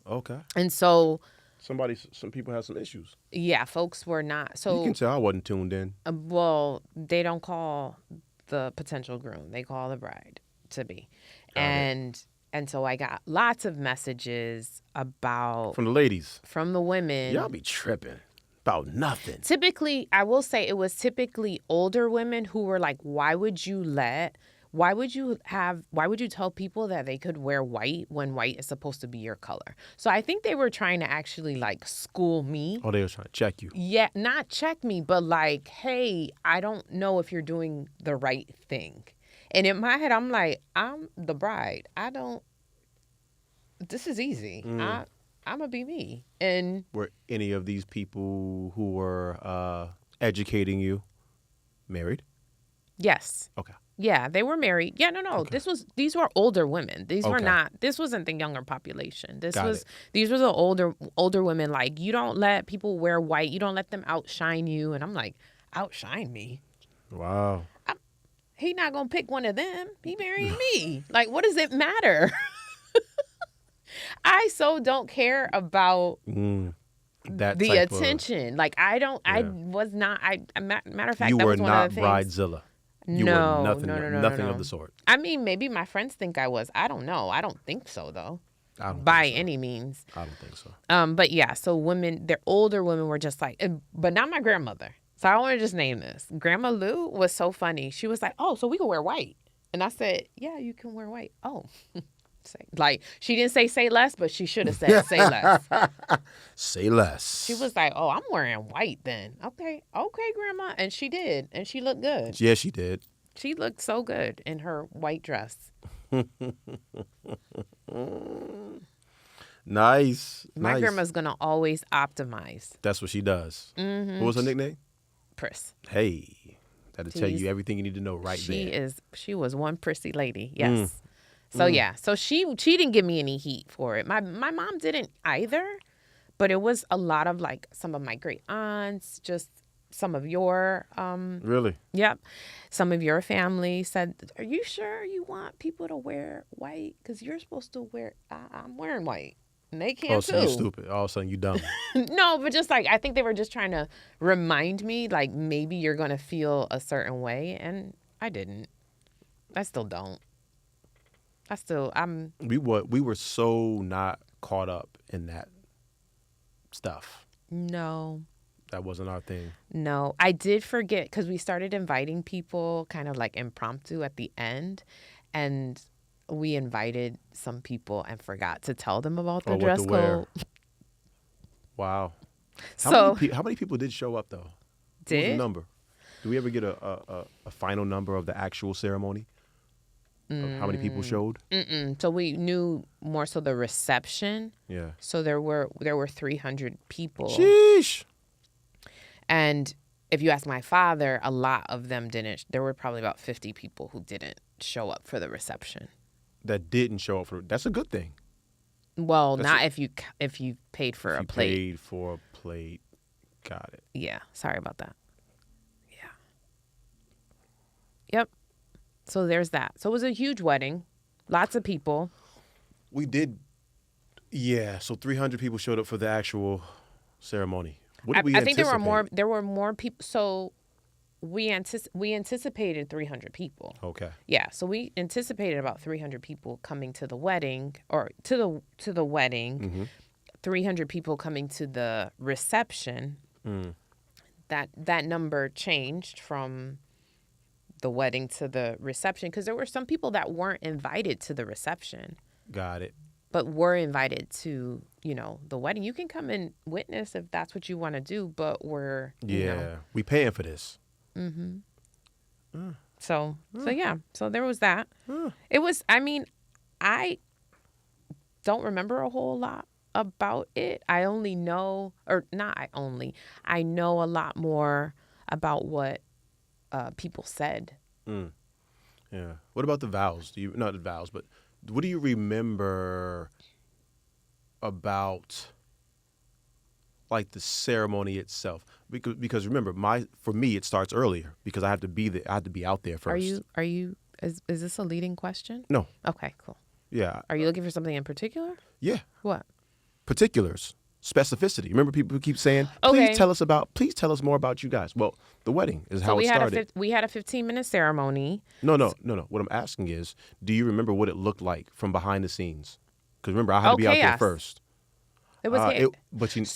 S1: Okay.
S2: And so
S1: some people have some issues.
S2: Yeah, folks were not. So
S1: you can tell I wasn't tuned in.
S2: Well, they don't call the potential groom; they call the bride to be, and so I got lots of messages about
S1: from the ladies,
S2: from the women.
S1: Y'all be tripping about nothing.
S2: Typically, I will say it was typically older women who were like, "Why would you tell people that they could wear white when white is supposed to be your color?" So I think they were trying to actually, like, school me.
S1: Oh, they were trying to check you.
S2: Yeah, not check me, but like, hey, I don't know if you're doing the right thing. And in my head, I'm like, I'm the bride. This is easy. I'm going to be me. And
S1: were any of these people who were educating you married?
S2: Yes.
S1: Okay.
S2: Yeah, they were married. Yeah, no. Okay. These were older women. These were not. This wasn't the younger population. These were the older women. Like, you don't let people wear white. You don't let them outshine you. And I'm like, outshine me?
S1: Wow.
S2: He not gonna pick one of them. He marrying me. Like, what does it matter? I so don't care about the attention. Like, I don't. Yeah. I was not. Matter of fact,
S1: you
S2: that
S1: were
S2: was one
S1: not
S2: of the things.
S1: Bridezilla.
S2: No,
S1: nothing of the sort.
S2: I mean, maybe my friends think I was. I don't know. I don't think so, though.
S1: I don't
S2: by
S1: think so.
S2: any means.
S1: I don't think so.
S2: But yeah, so their older women were just like, but not my grandmother. So I want to just name this. Grandma Lou was so funny. She was like, oh, so we can wear white. And I said, yeah, you can wear white. Oh, like, she didn't say less, but she should have said say less.
S1: Say less.
S2: She was like, oh, I'm wearing white then. Okay, Grandma. And she did. And she looked good.
S1: Yeah, she did.
S2: She looked so good in her white dress.
S1: Nice.
S2: My grandma's going to always optimize.
S1: That's what she does. Mm-hmm. What was her nickname?
S2: Priss.
S1: Hey, that'll tell you everything you need to know there.
S2: She was one prissy lady. Yes. So yeah, so she didn't give me any heat for it. My mom didn't either, but it was a lot of, like, some of my great aunts, just some of your
S1: really.
S2: Yep, some of your family said, "Are you sure you want people to wear white? Because you're supposed to wear. I'm wearing white, and they can't too."
S1: Oh, so you stupid. All of a sudden you dumb.
S2: No, but just, like, I think they were just trying to remind me, like, maybe you're gonna feel a certain way, and I didn't. I still don't.
S1: We were so not caught up in that stuff.
S2: No.
S1: That wasn't our thing.
S2: No. I did forget, because we started inviting people kind of like impromptu at the end, and we invited some people and forgot to tell them about the dress code.
S1: Wow.
S2: How
S1: many people did show up, though?
S2: Did?
S1: What was the number? Did we ever get a final number of the actual ceremony? Of how many people showed?
S2: So we knew more so the reception.
S1: Yeah.
S2: So there were 300 people.
S1: Sheesh.
S2: And if you ask my father, a lot of them didn't. There were probably about 50 people who didn't show up for the reception.
S1: That didn't show up that's a good thing.
S2: Well, if you paid for a plate.
S1: Paid for a plate. Got it.
S2: Yeah. Sorry about that. Yeah. Yep. So there's that. So it was a huge wedding. Lots of people.
S1: We did. Yeah. So 300 people showed up for the actual ceremony. What did we anticipate?
S2: There were more people. So we anticipated 300 people.
S1: Okay.
S2: Yeah. So we anticipated about 300 people coming to the wedding, or to the wedding. 300 people coming to the reception, that number changed from the wedding to the reception because there were some people that weren't invited to the reception.
S1: Got it.
S2: But were invited to, the wedding. You can come and witness if that's what you want to do, but we're,
S1: we paying for this.
S2: Mm-hmm. So there was that. It was, I don't remember a whole lot about it. I know a lot more about what people said.
S1: Yeah. What about the vows? Not the vows, but what do you remember about like the ceremony itself? Because remember, for me it starts earlier because I have to be there. I have to be out there first.
S2: Are you? Is this a leading question?
S1: No.
S2: Okay, cool.
S1: Yeah.
S2: Are you looking for something in particular?
S1: Yeah.
S2: What?
S1: Particulars. Specificity. Remember, people keep saying, please tell us more about you guys. Well, the wedding is how it started.
S2: We had a 15-minute ceremony.
S1: No. What I'm asking is, do you remember what it looked like from behind the scenes? Because remember, I had to be out there first.
S2: It was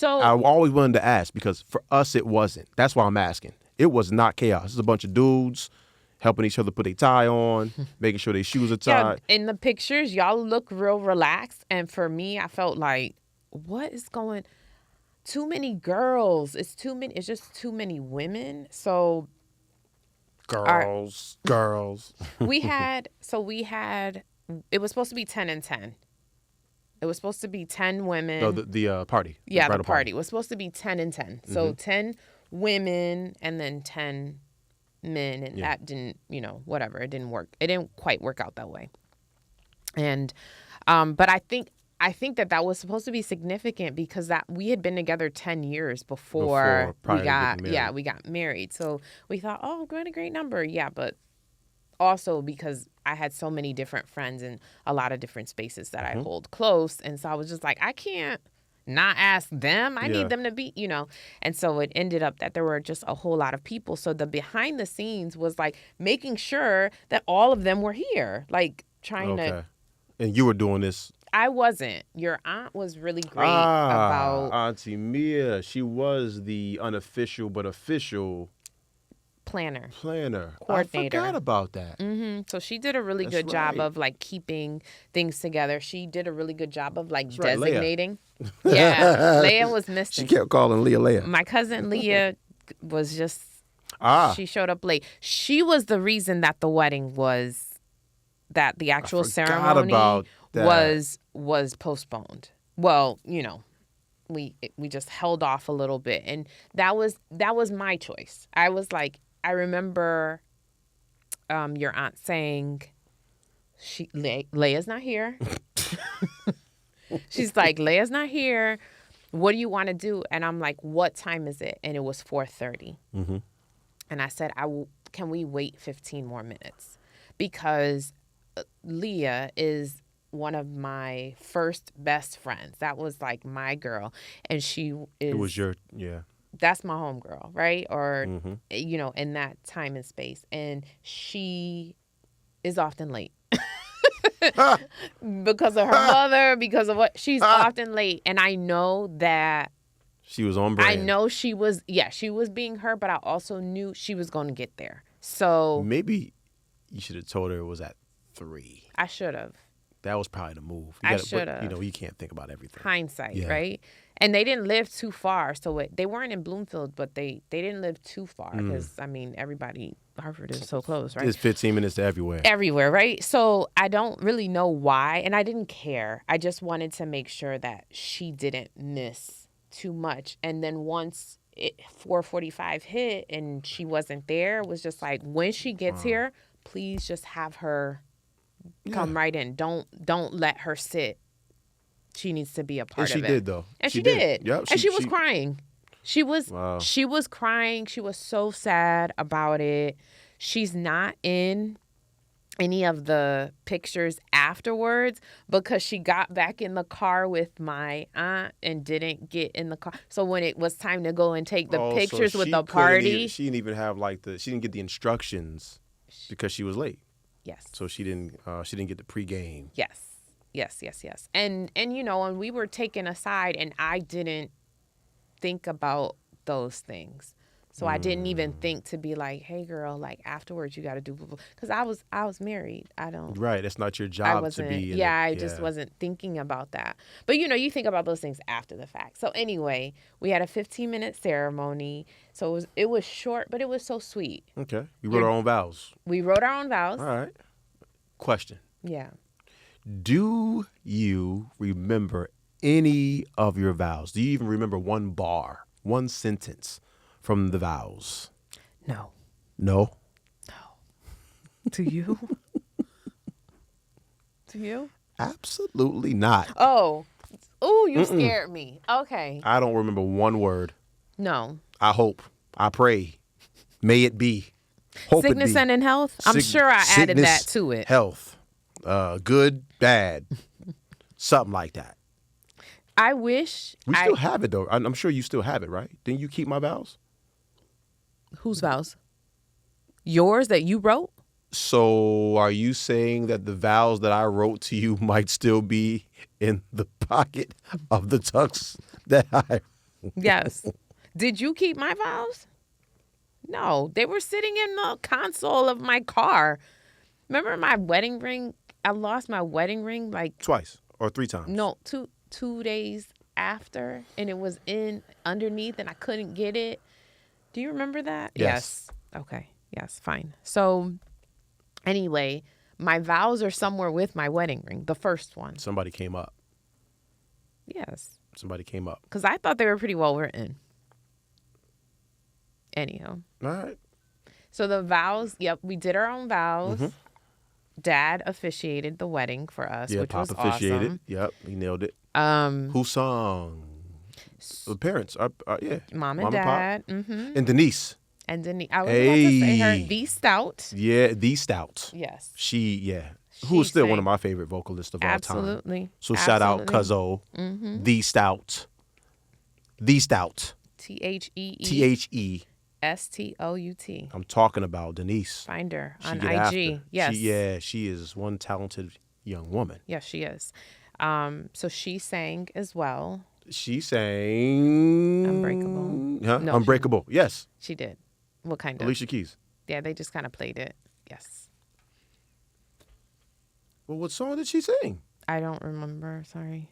S1: I always wanted to ask because for us, it wasn't. That's why I'm asking. It was not chaos. It's a bunch of dudes helping each other put their tie on, making sure their shoes are tied.
S2: Yeah, in the pictures, y'all look real relaxed. And for me, I felt like, what is going? Too many girls. It's just too many women. So
S1: girls.
S2: we had. It was supposed to be 10 and 10. It was supposed to be 10 women.
S1: No, the party.
S2: Yeah, the party. It was supposed to be 10 and 10. So 10 women and then 10 men, and that didn't, whatever. It didn't work. It didn't quite work out that way. And, but I think that was supposed to be significant because that we had been together 10 years before we got married. So we thought, oh, we're a great number. Yeah, but also because I had so many different friends in a lot of different spaces that I hold close. And so I was just like, I can't not ask them. I need them to be, And so it ended up that there were just a whole lot of people. So the behind the scenes was like making sure that all of them were here, like trying to.
S1: And you were doing this.
S2: I wasn't. Your aunt was really great about.
S1: Auntie Mia. She was the unofficial but official
S2: planner,
S1: coordinator. I forgot about that.
S2: Mm-hmm. So she did a really good job of like keeping things together. She did a really good job of like designating. Leia. Yeah, Leia was missing.
S1: She kept calling Leia.
S2: My cousin Leia was just. She showed up late. She was the reason that the wedding was, that the actual ceremony was postponed. Well, we just held off a little bit, and that was my choice. I was like, I remember your aunt saying, Leia's not here. She's like, Leia's not here. What do you want to do? And I'm like, what time is it? And it was 4:30. Mm-hmm. And I said, can we wait 15 more minutes? Because Leah is one of my first best friends. That was like my girl. And she is.
S1: It was
S2: That's my homegirl, right? Or, in that time and space. And she is often late. Because of her mother, because of what she's often late. And I know that
S1: she was on brand.
S2: I know she was being her, but I also knew she was going to get there. So
S1: maybe you should have told her it was at 3.
S2: I should have.
S1: That was probably the move.
S2: I should have.
S1: You can't think about everything.
S2: Hindsight, right? And they didn't live too far. So they weren't in Bloomfield, but they didn't live too far because, everybody, Hartford is so close, right?
S1: It's 15 minutes to everywhere.
S2: Everywhere, right? So I don't really know why, and I didn't care. I just wanted to make sure that she didn't miss too much. And then once 4:45 hit and she wasn't there, it was just like, when she gets here, please just have her come right in. Don't let her sit. She needs to be a part of it.
S1: And she did, though.
S2: And she did.
S1: Yep,
S2: and she was crying. She was crying. She was so sad about it. She's not in any of the pictures afterwards because she got back in the car with my aunt and didn't get in the car. So when it was time to go and take the pictures with the party.
S1: She didn't even have she didn't get the instructions because she was late.
S2: Yes.
S1: So she didn't get the pregame.
S2: Yes. Yes. And and we were taken aside, and I didn't think about those things. So I didn't even think to be like, hey girl, like afterwards you got to do, because I was married. I don't.
S1: Right. It's not your
S2: I
S1: job to
S2: wasn't.
S1: be.
S2: I just wasn't thinking about that. But you think about those things after the fact. So anyway, we had a 15-minute ceremony. So it was short, but it was so sweet.
S1: Okay. We wrote our own vows.
S2: We wrote our own vows.
S1: All right. Question.
S2: Yeah.
S1: Do you remember any of your vows? Do you even remember one bar, one sentence from the vows?
S2: No.
S1: No?
S2: No. Do you? Do you?
S1: Absolutely not.
S2: Oh, you scared me. Okay.
S1: I don't remember one word.
S2: No.
S1: I hope. I pray. May it be. Hope
S2: sickness
S1: it be.
S2: and in health? I'm sure I added that to it.
S1: Health. Good, bad. Something like that.
S2: I wish.
S1: We still have it, though. I'm sure you still have it, right? Didn't you keep my vows?
S2: Whose vows? Yours that you wrote?
S1: So are you saying that the vows that I wrote to you might still be in the pocket of the tux that I...
S2: Yes. Did you keep my vows? No. They were sitting in the console of my car. Remember my wedding ring? I lost my wedding ring like...
S1: Twice or 3 times?
S2: No, two days after. And it was underneath and I couldn't get it. Do you remember that?
S1: Yes.
S2: Okay. Yes, fine. So... Anyway, my vows are somewhere with my wedding ring, the first one.
S1: Somebody came up.
S2: Yes.
S1: Somebody came up.
S2: Because I thought they were pretty well written. Anyhow.
S1: All right.
S2: So the vows, we did our own vows.
S1: Mm-hmm.
S2: Dad officiated the wedding for us, which
S1: Pop
S2: was
S1: officiated.
S2: awesome.
S1: Yep, he nailed it. Who sung? The parents.
S2: Mom and Dad.
S1: Pop.
S2: Mm-hmm.
S1: And Denise.
S2: I was about to say her, the Stout.
S1: Yeah, the Stout.
S2: Yes.
S1: Who is still one of my favorite vocalists of all time.
S2: Absolutely.
S1: So shout out Cuzzo, the Stout. The Stout.
S2: TheStout.
S1: I'm talking about Denise.
S2: Find her on IG. Yes.
S1: She is one talented young woman.
S2: Yes, she is. So she sang as well.
S1: She sang
S2: Unbreakable.
S1: Huh?
S2: No,
S1: Unbreakable. Yes.
S2: She did. What kind of?
S1: Alicia Keys.
S2: Yeah, they just kind of played it. Yes.
S1: Well, what song did she sing?
S2: I don't remember. Sorry.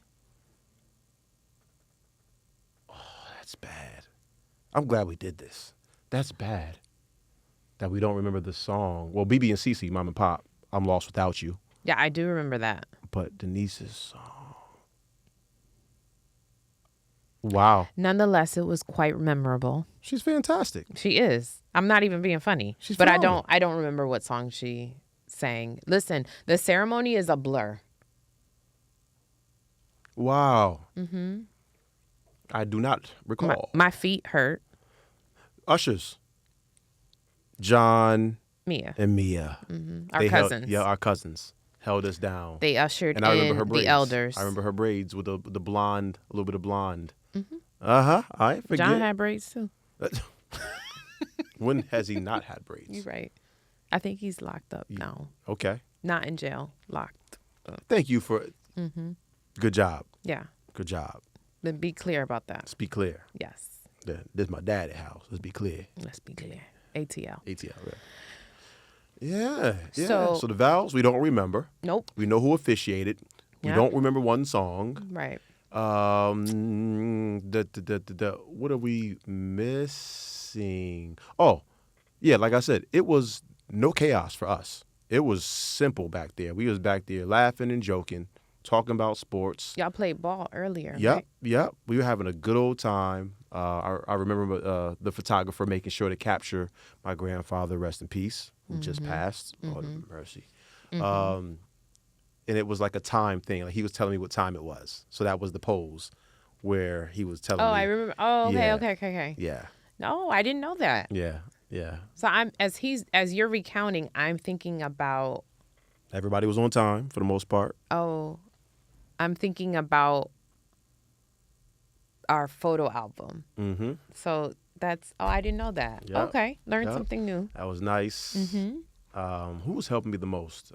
S1: Oh, that's bad. I'm glad we did this. That's bad that we don't remember the song. Well, BB and CeCe, Mom and Pop, I'm Lost Without You.
S2: Yeah, I do remember that.
S1: But Denise's song. Wow.
S2: Nonetheless, it was quite memorable.
S1: She's fantastic.
S2: She is. I'm not even being funny.
S1: She's
S2: but
S1: phenomenal.
S2: I don't remember what song she sang. Listen, the ceremony is a blur.
S1: Wow.
S2: Mm-hmm.
S1: I do not recall.
S2: My feet hurt.
S1: Ushers. John.
S2: Mia.
S1: And Mia.
S2: Mm-hmm. Our cousins.
S1: Our cousins held us down.
S2: They ushered
S1: and I remember her
S2: in
S1: braids.
S2: the elders.
S1: I remember her braids with the blonde, a little bit of blonde.
S2: Mm-hmm.
S1: Uh-huh. I forget.
S2: John had braids too.
S1: When has he not had braids?
S2: You're right. I think he's locked up now.
S1: Okay.
S2: Not in jail. Locked up.
S1: Thank you for...
S2: Mm-hmm.
S1: Good job.
S2: Yeah.
S1: Good job.
S2: Then be clear about that.
S1: Let's be clear.
S2: Yes.
S1: This is my daddy's house. Let's be clear.
S2: Let's be clear. ATL.
S1: Yeah. So the vows, we don't remember.
S2: Nope.
S1: We know who officiated. We don't remember one song.
S2: Right.
S1: What are we missing? Oh, yeah, like I said, it was no chaos for us. It was simple back there. We was back there laughing and joking, talking about sports.
S2: Y'all played ball earlier,
S1: Yep,
S2: right?
S1: yep. We were having a good old time. I remember the photographer making sure to capture my grandfather, rest in peace, who just passed. Lord have mercy.
S2: Mm-hmm.
S1: And it was like a time thing. Like he was telling me what time it was. So that was the pose where he was telling me.
S2: Oh, I remember. Oh, okay,
S1: Yeah.
S2: okay.
S1: Yeah.
S2: No, I didn't know that.
S1: Yeah.
S2: So as you're recounting, I'm thinking about.
S1: Everybody was on time for the most part.
S2: Oh, I'm thinking about our photo album.
S1: Mm-hmm.
S2: So that's. Oh, I didn't know that.
S1: Yep.
S2: Okay, learned something new.
S1: That was nice.
S2: Mm-hmm.
S1: Who was helping me the most?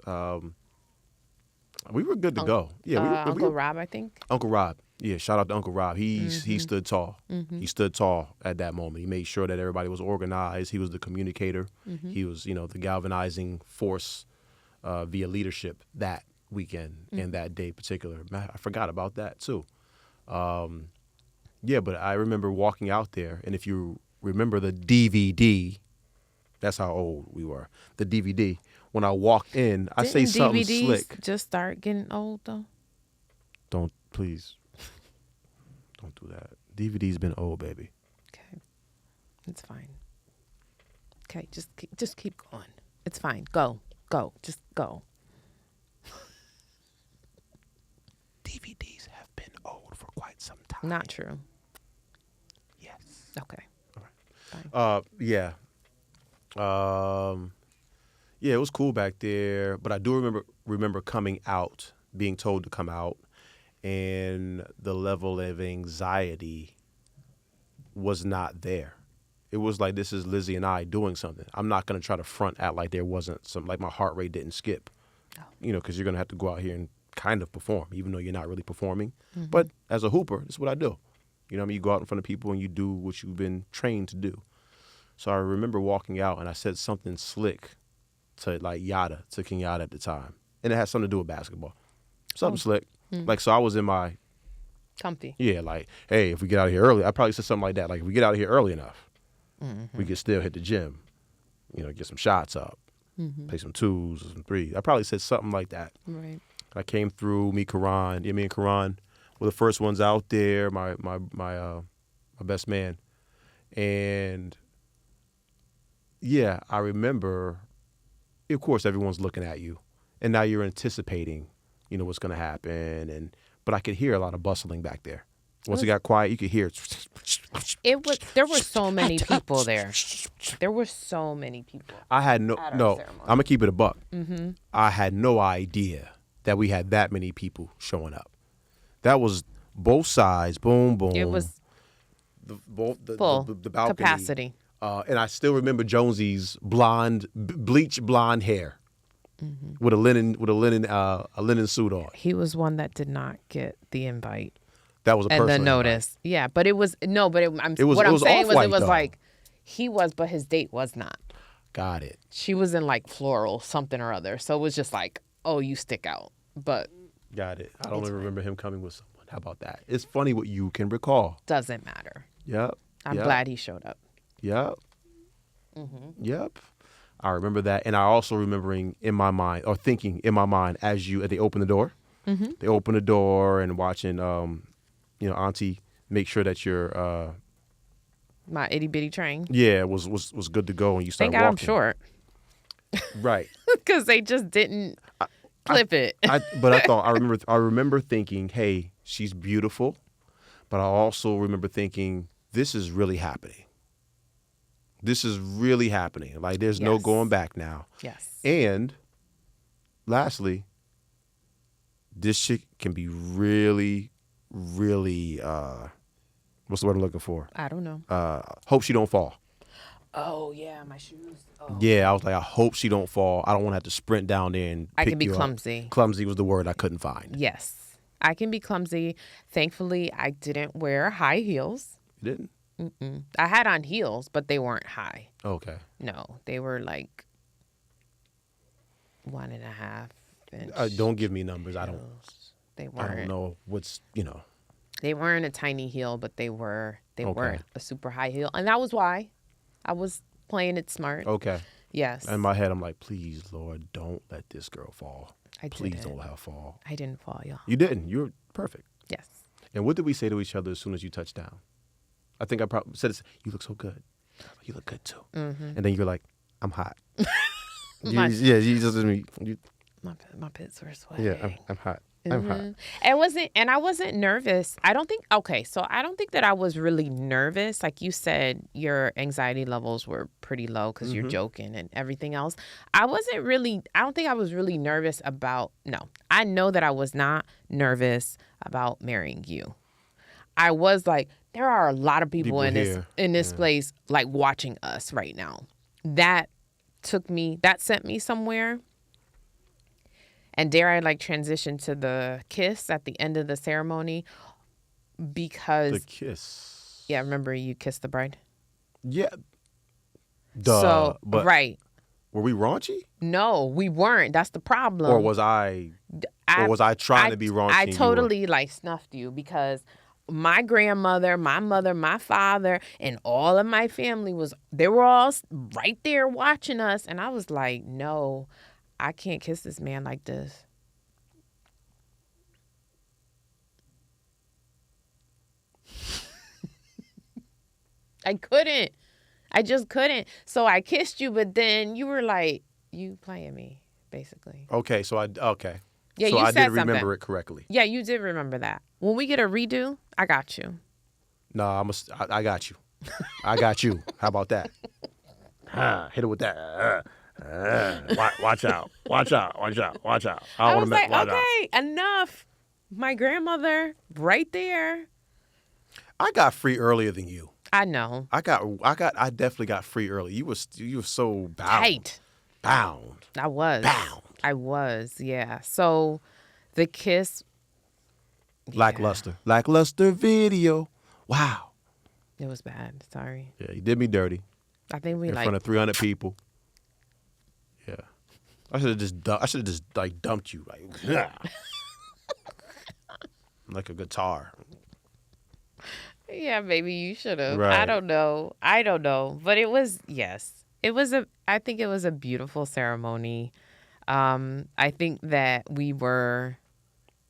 S1: We were good to go. Yeah,
S2: Uncle Rob, I think.
S1: Uncle Rob. Yeah, shout out to Uncle Rob. He stood tall. He stood tall at that moment. He made sure that everybody was organized. He was the communicator. He was, the galvanizing force via leadership that weekend and that day particular. Man, I forgot about that too. Yeah, but I remember walking out there, and if you remember the DVD, that's how old we were. The DVD. When I walked in, I say something
S2: DVDs
S1: slick.
S2: Just start getting old though.
S1: Don't please. Don't do that. DVD's been old, baby.
S2: Okay, it's fine. Okay, just keep going. It's fine. Go, just go.
S1: DVDs have been old for quite some time.
S2: Not true.
S1: Yes.
S2: Okay.
S1: All right.
S2: Fine.
S1: Yeah. Yeah, it was cool back there, but I do remember coming out, being told to come out, and the level of anxiety was not there. It was like, this is Lizzie and I doing something. I'm not going to try to front out like there wasn't some, like my heart rate didn't skip, because you're going to have to go out here and kind of perform, even though you're not really performing. But as a hooper, this is what I do. You know what I mean? You go out in front of people and you do what you've been trained to do. So I remember walking out and I said something slick to King Yada at the time. And it had something to do with basketball. Something slick. Like, so I was in my...
S2: Comfy.
S1: Yeah, like, hey, if we get out of here early, I probably said something like that. Like, if we get out of here early enough, we could still hit the gym, get some shots up, play some twos or some threes. I probably said something like that.
S2: Right.
S1: I came through, me and Corron were the first ones out there, my best man. And, yeah, I remember, of course, everyone's looking at you. And now you're anticipating, what's going to happen. But I could hear a lot of bustling back there. Once it got quiet, you could hear.
S2: There were so many people there. There were so many people.
S1: I had no. I'm gonna keep it a buck. I had no idea that we had that many people showing up. That was both sides. Boom, boom.
S2: It was
S1: the
S2: full
S1: balcony
S2: capacity.
S1: And I still remember Jonesy's bleach blonde hair. With a linen suit on.
S2: He was one that did not get the invite.
S1: That was a personal
S2: and the notice.
S1: Invite.
S2: Yeah, but it was what I'm saying was it was like he was, but his date was not.
S1: Got it.
S2: She was in like floral something or other, so it was just like, oh, you stick out. But
S1: got it. I don't remember him coming with someone. How about that? It's funny what you can recall.
S2: Doesn't matter.
S1: Yep.
S2: I'm glad he showed up.
S1: Yep. Yep. I remember that, and I also thinking in my mind as they open the door. They open the door and watching, Auntie make sure that your
S2: my itty bitty train.
S1: Yeah, was good to go, and you start walking.
S2: I'm short.
S1: Right.
S2: Because they just didn't clip it.
S1: But I remember thinking, hey, she's beautiful, but I also remember thinking, this is really happening. This is really happening. Like, there's no going back now.
S2: Yes.
S1: And lastly, this chick can be really, really, what's the word I'm looking for?
S2: I don't know.
S1: Hope she don't fall.
S2: Oh, yeah, my shoes. Oh.
S1: Yeah, I was like, I hope she don't fall. I don't want to have to sprint down there and pick you up.
S2: I can be clumsy.
S1: Clumsy was the word I couldn't find.
S2: Yes. I can be clumsy. Thankfully, I didn't wear high heels.
S1: You didn't?
S2: Mm-mm. I had on heels, but they weren't high.
S1: Okay.
S2: No, they were like 1.5 inch.
S1: Don't give me numbers.
S2: Heels.
S1: I don't know what's,
S2: They weren't a tiny heel, but they weren't a super high heel. And that was why I was playing it smart.
S1: Okay.
S2: Yes.
S1: In my head, I'm like, please, Lord, don't let this girl fall.
S2: Please
S1: don't let her fall.
S2: I didn't fall, y'all.
S1: You didn't. You were perfect.
S2: Yes.
S1: And what did we say to each other as soon as you touched down? I think I probably said, you look so good. You look good, too. And then you're like, I'm hot. My
S2: pits were sweating.
S1: Yeah, I'm hot. I'm hot.
S2: I wasn't nervous. I don't think that I was really nervous. Like you said, your anxiety levels were pretty low because you're joking and everything else. I don't think I was really nervous I know that I was not nervous about marrying you. I was like, there are a lot of people in this place like watching us right now. That sent me somewhere. And dare I like transition to the kiss at the end of the ceremony because
S1: The kiss.
S2: Yeah, remember you kissed the bride?
S1: Yeah. Duh.
S2: So,
S1: but
S2: right.
S1: Were we raunchy?
S2: No, we weren't. That's the problem.
S1: Or was I trying to be raunchy?
S2: I totally like snuffed you because my grandmother, my mother, my father, and all of my family they were all right there watching us. And I was like, no, I can't kiss this man like this. I couldn't. I just couldn't. So I kissed you, but then you were like, you playing me, basically.
S1: Okay, okay.
S2: Yeah,
S1: so
S2: you
S1: I
S2: said
S1: did remember
S2: something.
S1: it correctly.
S2: Yeah, you did remember that. When we get a redo, I got you.
S1: No, I got you. I got you. How about that? Hit it with that. Watch out. Watch out. Watch out. Watch out.
S2: I was like, okay, enough. My grandmother, right there.
S1: I got free earlier than you.
S2: I know.
S1: I definitely got free early. You were so bound.
S2: Tight.
S1: Bound.
S2: I was.
S1: Bound.
S2: I was, yeah. So the kiss.
S1: Lackluster. Lackluster video. Wow.
S2: It was bad. Sorry.
S1: Yeah, you did me dirty.
S2: I think we
S1: in front of 300 people. Yeah. I should have just like dumped you like a guitar.
S2: Yeah, maybe you should have.
S1: Right.
S2: I don't know. But it was, yes. I think it was a beautiful ceremony. I think that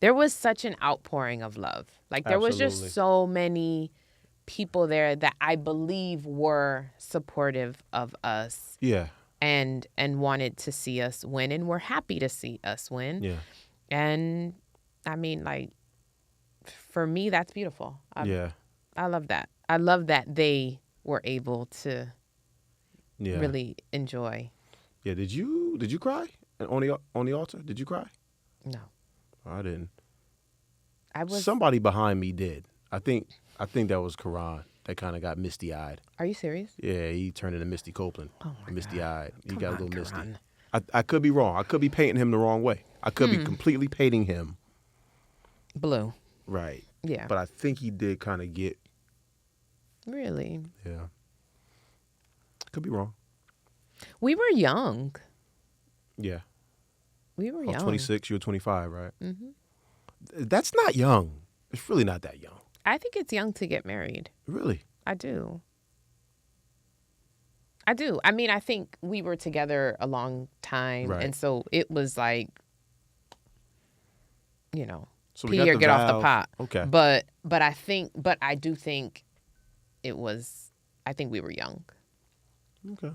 S2: there was such an outpouring of love. Like there was just so many people there that I believe were supportive of us.
S1: Yeah.
S2: And wanted to see us win and were happy to see us win.
S1: Yeah.
S2: And I mean, like, for me, that's beautiful. I love that. I love that they were able to really enjoy.
S1: Yeah. Did you cry on the altar? Did you cry?
S2: No.
S1: I didn't. Somebody behind me did. I think that was Corron that kind of got misty-eyed.
S2: Are you serious?
S1: Yeah, he turned into Misty Copeland.
S2: Oh my
S1: misty-eyed. He got a little misty.
S2: Corron.
S1: I could be wrong. I could be painting him the wrong way. I could be completely painting him
S2: blue.
S1: Right.
S2: Yeah.
S1: But I think he did kind of get.
S2: Really?
S1: Yeah. Could be wrong.
S2: We were young.
S1: Yeah.
S2: We were young.
S1: 26, you were 25, right?
S2: Mm-hmm.
S1: That's not young. It's really not that young.
S2: I think it's young to get married.
S1: Really?
S2: I do. I mean, I think we were together a long time. Right. And so it was like,
S1: so
S2: pee or get off the pot.
S1: Okay.
S2: But I do think I think we were young.
S1: Okay.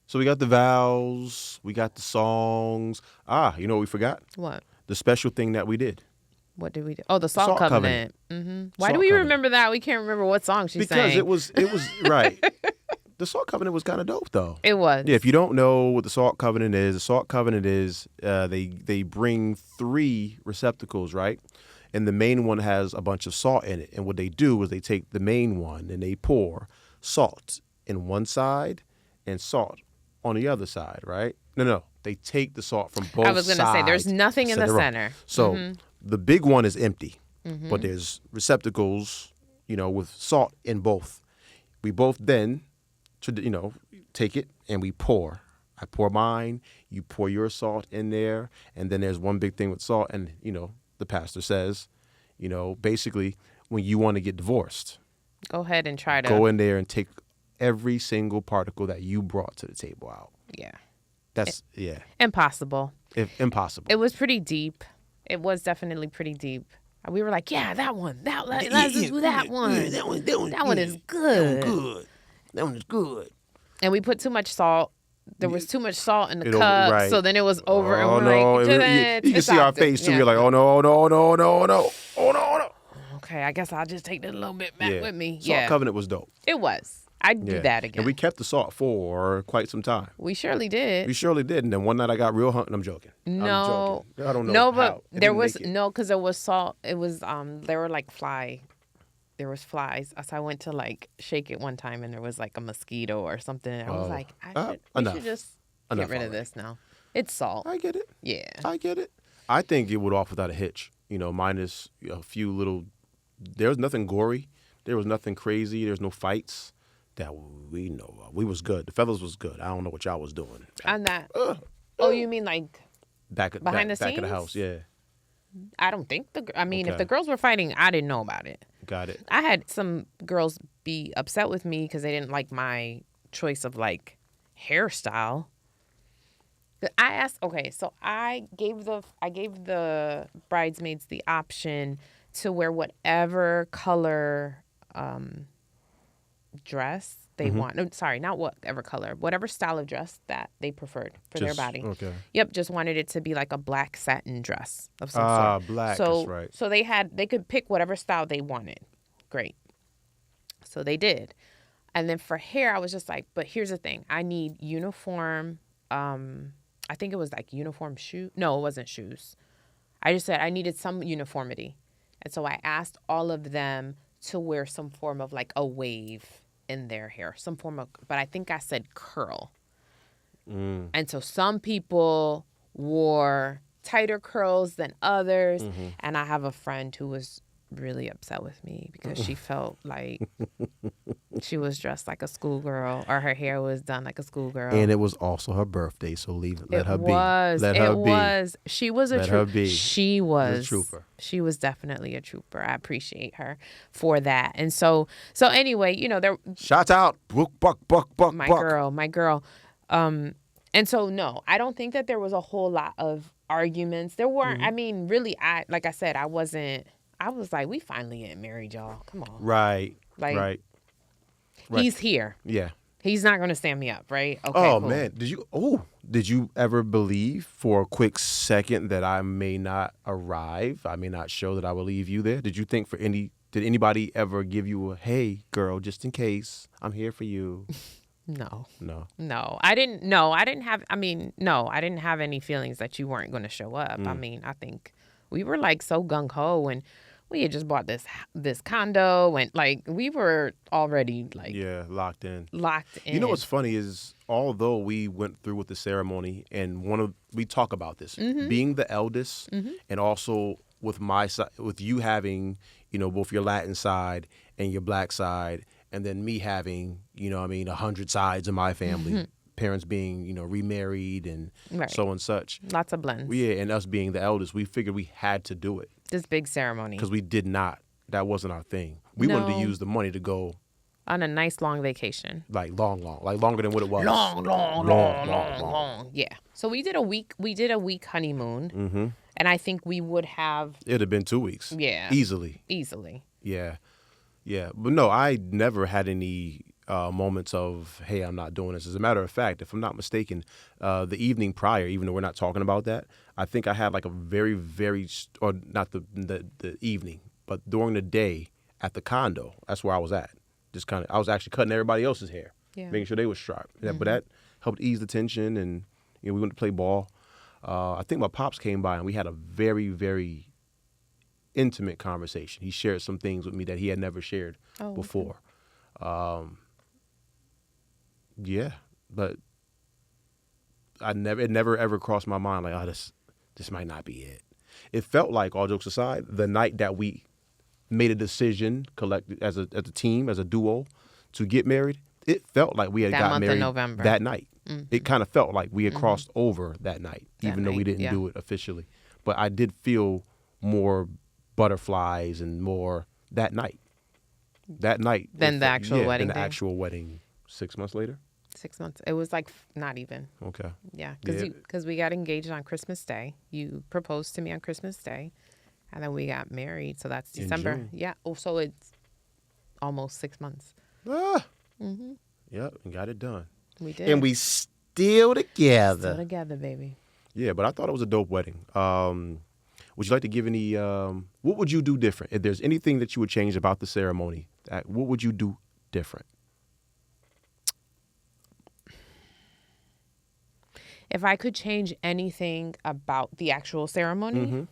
S1: So we got the vows, we got the songs. You know what we forgot?
S2: What?
S1: The special thing that we did.
S2: What did we do? Oh, the salt covenant. Mm-hmm. Why do we remember that? We can't remember what song she sang.
S1: Because it was right. The salt covenant was kind of dope, though.
S2: It was.
S1: Yeah, if you don't know what the salt covenant is they bring 3 receptacles, right? And the main one has a bunch of salt in it. And what they do is they take the main one and they pour salt in one side and salt on the other side, right? No. They take the salt from both sides.
S2: I was going to say, there's nothing in the center.
S1: So the big one is empty, but there's receptacles, with salt in both. We both then, take it and we pour. I pour mine, you pour your salt in there, and then there's one big thing with salt. And, the pastor says, basically, when you want to get divorced,
S2: go ahead and try to
S1: go in there and take every single particle that you brought to the table out.
S2: Yeah.
S1: That's,
S2: impossible.
S1: Impossible.
S2: It was pretty deep. It was definitely pretty deep. We were like, yeah, that one. Let's do that one.
S1: Yeah, that one
S2: is good.
S1: That one is good.
S2: And we put too much salt. There was too much salt in the cup, right. So then it was over.
S1: Oh,
S2: and
S1: no.
S2: Like,
S1: you can see our face, too. You're like, oh, no.
S2: Okay, I guess I'll just take that a little bit back with me.
S1: Salt covenant was dope.
S2: It was. I'd do that again.
S1: And we kept the salt for quite some time.
S2: We surely did.
S1: And then one night I got real hungry. I'm joking.
S2: No.
S1: I don't know.
S2: No, but there was because there was salt. It was there were like there was flies. So I went to like shake it one time and there was like a mosquito or something. And I was like, we should just get rid of this now. It's salt.
S1: I get it.
S2: Yeah.
S1: I get it. I think it would off without a hitch. Minus a few little. There was nothing gory. There was nothing crazy. There's no fights that we know of. We was good. The fellas was good. I don't know what y'all was doing.
S2: On that. Oh, you mean like behind the scenes?
S1: Back of the house, yeah.
S2: I don't think if the girls were fighting, I didn't know about it.
S1: Got it.
S2: I had some girls be upset with me because they didn't like my choice of like hairstyle. I asked, so I gave the bridesmaids the option to wear whatever color dress they want. No, sorry, not whatever color, whatever style of dress that they preferred for their body.
S1: Okay.
S2: Yep, just wanted it to be like a black satin dress of some sort.
S1: Black,
S2: so,
S1: that's right.
S2: So they could pick whatever style they wanted. Great. So they did. And then for hair, I was just like, but here's the thing. I need uniform, I think it was like uniform shoe. No, it wasn't shoes. I just said I needed some uniformity. And so I asked all of them to wear some form of like a wave in their hair, some form of, but I think I said curl. And so some people wore tighter curls than others. And I have a friend who was really upset with me because she felt like she was dressed like a schoolgirl or her hair was done like a schoolgirl.
S1: And it was also her birthday, so let her be.
S2: She was a trooper. She was
S1: a trooper.
S2: She was definitely a trooper. I appreciate her for that. And so anyway, there.
S1: Shout out, buck.
S2: My girl. And so no, I don't think that there was a whole lot of arguments. There weren't. I mean, really, like I said, I was like, we finally getting married, y'all. Come on.
S1: Right. Right.
S2: He's here.
S1: Yeah.
S2: He's not going to stand me up, right? Okay,
S1: cool.
S2: Man.
S1: Did you ever believe for a quick second that I may not arrive? I may not show that I will leave you there? Did you think did anybody ever give you a, hey, girl, just in case, I'm here for you?
S2: No.
S1: I
S2: didn't have any feelings that you weren't going to show up. I mean, I think we were like so gung-ho and we had just bought this condo and like we were already like
S1: locked in.
S2: You
S1: know what's funny is although we went through with the ceremony and we talk about this being the eldest and also with my side, with you having both your Latin side and your black side, and then me having 100 sides in my family. Parents being, remarried and so and such.
S2: Lots of blends.
S1: Yeah, and us being the eldest, we figured we had to do it.
S2: This big ceremony.
S1: Because we did not. That wasn't our thing. We wanted to use the money to go.
S2: On a nice long vacation.
S1: Like long. Like longer than what it was.
S2: Long. Yeah. So we did a week honeymoon. And I think we would have.
S1: It'd have been 2 weeks.
S2: Yeah.
S1: Easily. Yeah. But no, I never had any moments of, hey, I'm not doing this. As a matter of fact, if I'm not mistaken, the evening prior, even though we're not talking about that, I think I had like a very, very, or not the evening, but during the day at the condo, that's where I was at. I was actually cutting everybody else's hair, making sure they were sharp. Yeah, but that helped ease the tension, and we went to play ball. I think my pops came by, and we had a very, very intimate conversation. He shared some things with me that he had never shared before. Yeah, but it never ever crossed my mind like, this might not be it. It felt like, all jokes aside, the night that we made a decision collected as a team, as a duo, to get married, it felt like we had got married that night. It kind of felt like we had crossed over that night, even though we didn't do it officially. But I did feel more butterflies and more that night.
S2: Than the actual wedding.
S1: Than the actual wedding 6 months later.
S2: 6 months. It was like not even.
S1: Okay.
S2: Yeah, because we got engaged on Christmas Day. You proposed to me on Christmas Day, and then we got married. So that's December.
S1: In June.
S2: Yeah. Oh, so it's almost 6 months.
S1: Yep, and got it done.
S2: We did.
S1: And we still together.
S2: Still together, baby.
S1: Yeah, but I thought it was a dope wedding. Would you like to give any? What would you do different? If there's anything that you would change about the ceremony, what would you do different?
S2: If I could change anything about the actual ceremony,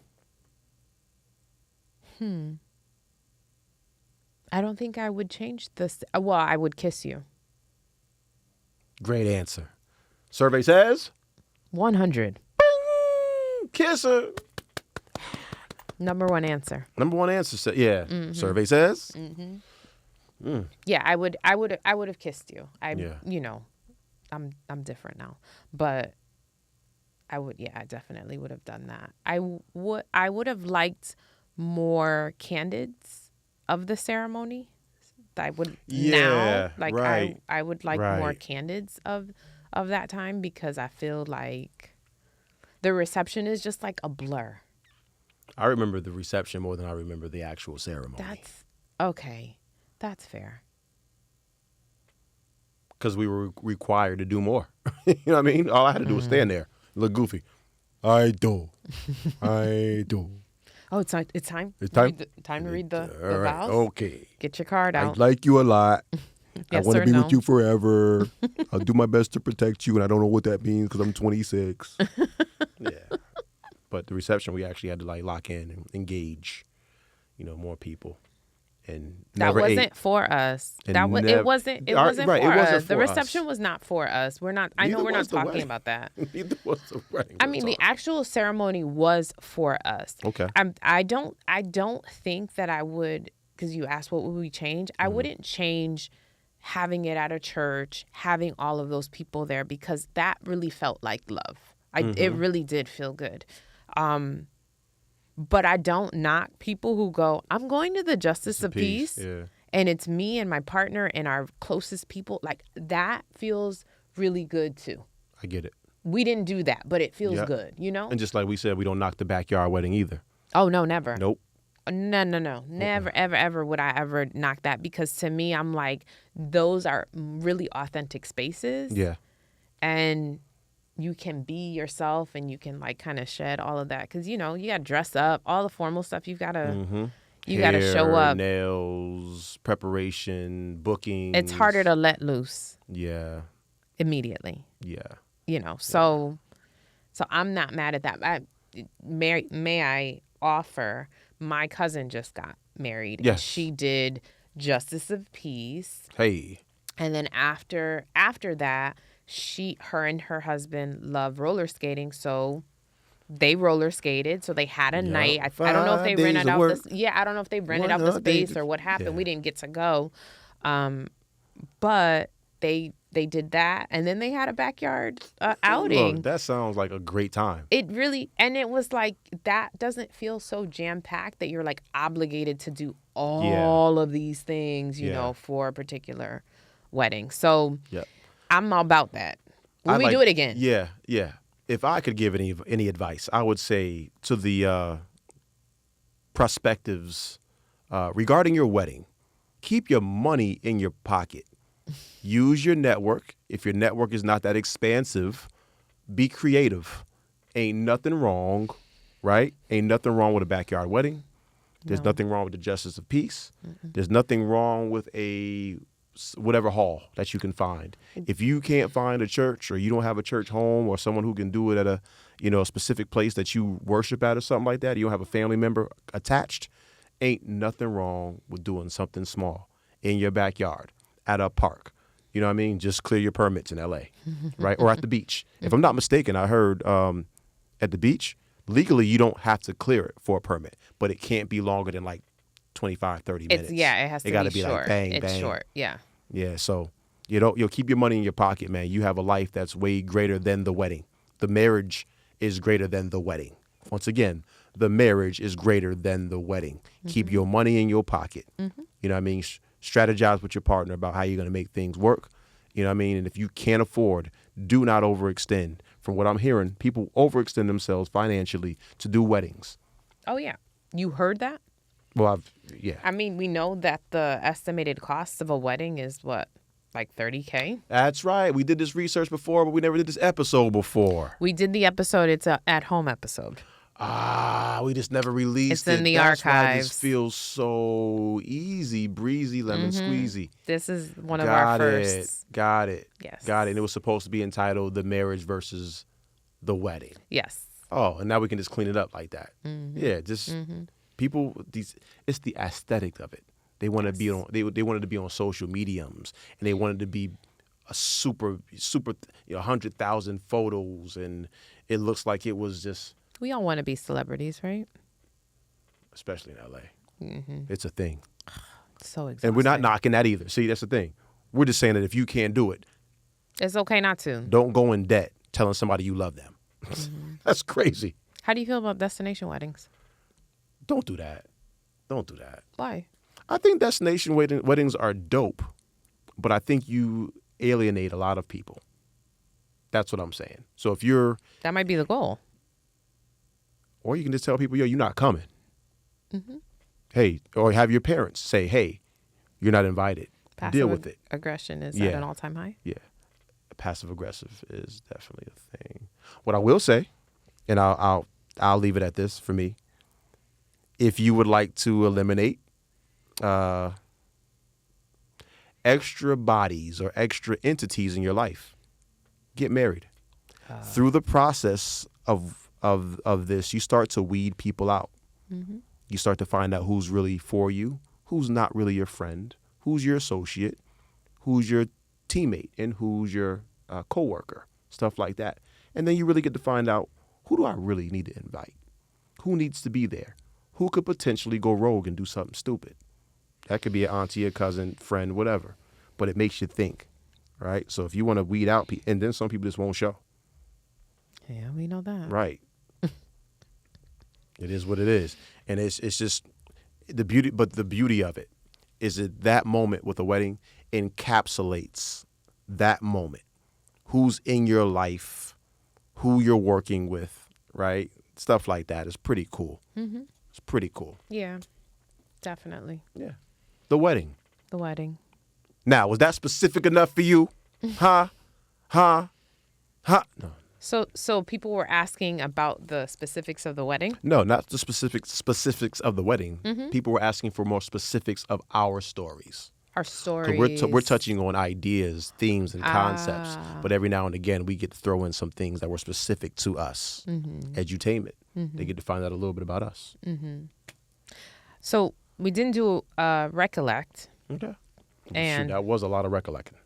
S2: I don't think I would change this. Well, I would kiss you.
S1: Great answer. Survey says
S2: 100.
S1: Kiss her.
S2: Number one answer.
S1: Yeah. Mm-hmm. Survey says.
S2: Mm-hmm. Yeah, I would have kissed you. You know, I'm different now, but I definitely would have done that. I would have liked more candids of the ceremony. I would now, like, right. I would like more candids of that time, because I feel like the reception is just like a blur.
S1: I remember the reception more than I remember the actual ceremony.
S2: That's okay. That's fair.
S1: Because we were required to do more. You know what I mean? All I had to do was stand there, look goofy. I do.
S2: Oh, it's time. It's time to read the vows.
S1: Okay.
S2: Get your card out.
S1: I like you a lot.
S2: Yes,
S1: I want to be with you forever. I'll do my best to protect you, and I don't know what that means because I'm 26. Yeah. But the reception, we actually had to like lock in and engage, more people. And
S2: that wasn't for us. It wasn't for us. The reception was not for us. We're not talking about that.
S1: Neither was the wedding.
S2: I mean, the actual ceremony was for us.
S1: Okay.
S2: I don't think that I would, because you asked what would we change. I wouldn't change having it at a church, having all of those people there, because that really felt like love. It really did feel good. But I don't knock people who go, I'm going to the Justice of Peace, and it's me and my partner and our closest people. Like, that feels really good too.
S1: I get it.
S2: We didn't do that, but it feels good,
S1: And just like we said, we don't knock the backyard wedding either.
S2: Oh, no, never.
S1: Nope.
S2: No. Never, ever would I ever knock that, because to me, I'm like, those are really authentic spaces.
S1: Yeah.
S2: And you can be yourself, and you can like kind of shed all of that, because you got to dress up, all the formal stuff. You gotta show up.
S1: Nails, preparation, booking.
S2: It's harder to let loose.
S1: Yeah.
S2: Immediately.
S1: Yeah.
S2: So I'm not mad at that. May I offer? My cousin just got married.
S1: Yes.
S2: And she did Justice of Peace.
S1: Hey.
S2: And then after that, her and her husband love roller skating, so they roller skated. So they had a night. I don't know if they rented out this. Yeah, I don't know if they rented out the space or what happened. Yeah. We didn't get to go, but they did that, and then they had a backyard outing.
S1: Look, that sounds like a great time.
S2: It really, and it was like, that doesn't feel so jam packed that you're like obligated to do all of these things, you know, for a particular wedding. So. Yep. I'm all about that. When we do it again.
S1: Yeah. If I could give any advice, I would say to the prospectives regarding your wedding, keep your money in your pocket. Use your network. If your network is not that expansive, be creative. Ain't nothing wrong, right? Ain't nothing wrong with a backyard wedding. There's nothing wrong with the Justice of Peace. Mm-mm. There's nothing wrong with a whatever hall that you can find. If you can't find a church, or you don't have a church home, or someone who can do it at a specific place that you worship at or something like that, you don't have a family member attached, ain't nothing wrong with doing something small in your backyard at a park. You know what I mean? Just clear your permits in LA, right? Or at the beach. If I'm not mistaken, I heard at the beach, legally you don't have to clear it for a permit, but it can't be longer than like 25, 30 minutes.
S2: It has to be short. It got to be
S1: like bang,
S2: it's
S1: bang.
S2: Short, yeah.
S1: Yeah, so you'll keep your money in your pocket, man. You have a life that's way greater than the wedding. The marriage is greater than the wedding. Once again, the marriage is greater than the wedding. Mm-hmm. Keep your money in your pocket. Mm-hmm. You know what I mean? Strategize with your partner about how you're going to make things work. You know what I mean? And if you can't afford, do not overextend. From what I'm hearing, people overextend themselves financially to do weddings.
S2: Oh, yeah. You heard that?
S1: Well, yeah.
S2: I mean, we know that the estimated cost of a wedding is what, like $30K?
S1: That's right. We did this research before, but we never did this episode before.
S2: We did the episode. It's an at-home episode.
S1: We just never released it.
S2: It's in the
S1: That's
S2: archives.
S1: Why this feels so easy, breezy, lemon squeezy.
S2: This is one of our firsts.
S1: Got it.
S2: Yes.
S1: Got it. And it was supposed to be entitled The Marriage versus the Wedding.
S2: Yes.
S1: Oh, and now we can just clean it up like that. Mm-hmm. Yeah, just people. It's the aesthetic of it. They want to be on. They wanted to be on social mediums, and they wanted to be a super 100,000 photos, and it looks like it was just.
S2: We all want to be celebrities, right?
S1: Especially in LA. Mm-hmm. It's a thing.
S2: So exhausting.
S1: And we're not knocking that either. See, that's the thing. We're just saying that if you can't do it,
S2: it's okay not to.
S1: Don't go in debt telling somebody you love them. Mm-hmm. That's crazy.
S2: How do you feel about destination weddings?
S1: Don't do that. Don't do that.
S2: Why?
S1: I think destination weddings are dope, but I think you alienate a lot of people. That's what I'm saying. So if you're...
S2: That might be the goal.
S1: Or you can just tell people, yo, you're not coming. Mm-hmm. Hey, or have your parents say, hey, you're not invited. Deal with it.
S2: Aggression is at an all-time high?
S1: Yeah. Passive aggressive is definitely a thing. What I will say, and I'll leave it at this for me. If you would like to eliminate extra bodies or extra entities in your life, get married. Through the process of this, you start to weed people out. Mm-hmm. You start to find out who's really for you, who's not really your friend, who's your associate, who's your teammate, and who's your coworker, stuff like that. And then you really get to find out, who do I really need to invite? Who needs to be there? Who could potentially go rogue and do something stupid? That could be an auntie, a cousin, friend, whatever. But it makes you think, right? So if you want to weed out people, and then some people just won't show.
S2: Yeah, we know that.
S1: Right. It is what it is. And it's just the beauty, but the beauty of it is that that moment with a wedding encapsulates that moment. Who's in your life, who you're working with, right? Stuff like that is pretty cool. Mm-hmm. It's pretty cool.
S2: Yeah, definitely.
S1: Yeah. The wedding.
S2: The wedding.
S1: Now, was that specific enough for you? Huh? No.
S2: So people were asking about the specifics of the wedding?
S1: No, not the specifics of the wedding. Mm-hmm. People were asking for more specifics of our stories.
S2: Our stories.
S1: We're touching on ideas, themes, and concepts. But every now and again, we get to throw in some things that were specific to us. Mm-hmm. Edutainment. Mm-hmm. They get to find out a little bit about us.
S2: Mm-hmm. So we didn't do Recollect.
S1: Okay.
S2: And
S1: shoot, that was a lot of recollecting.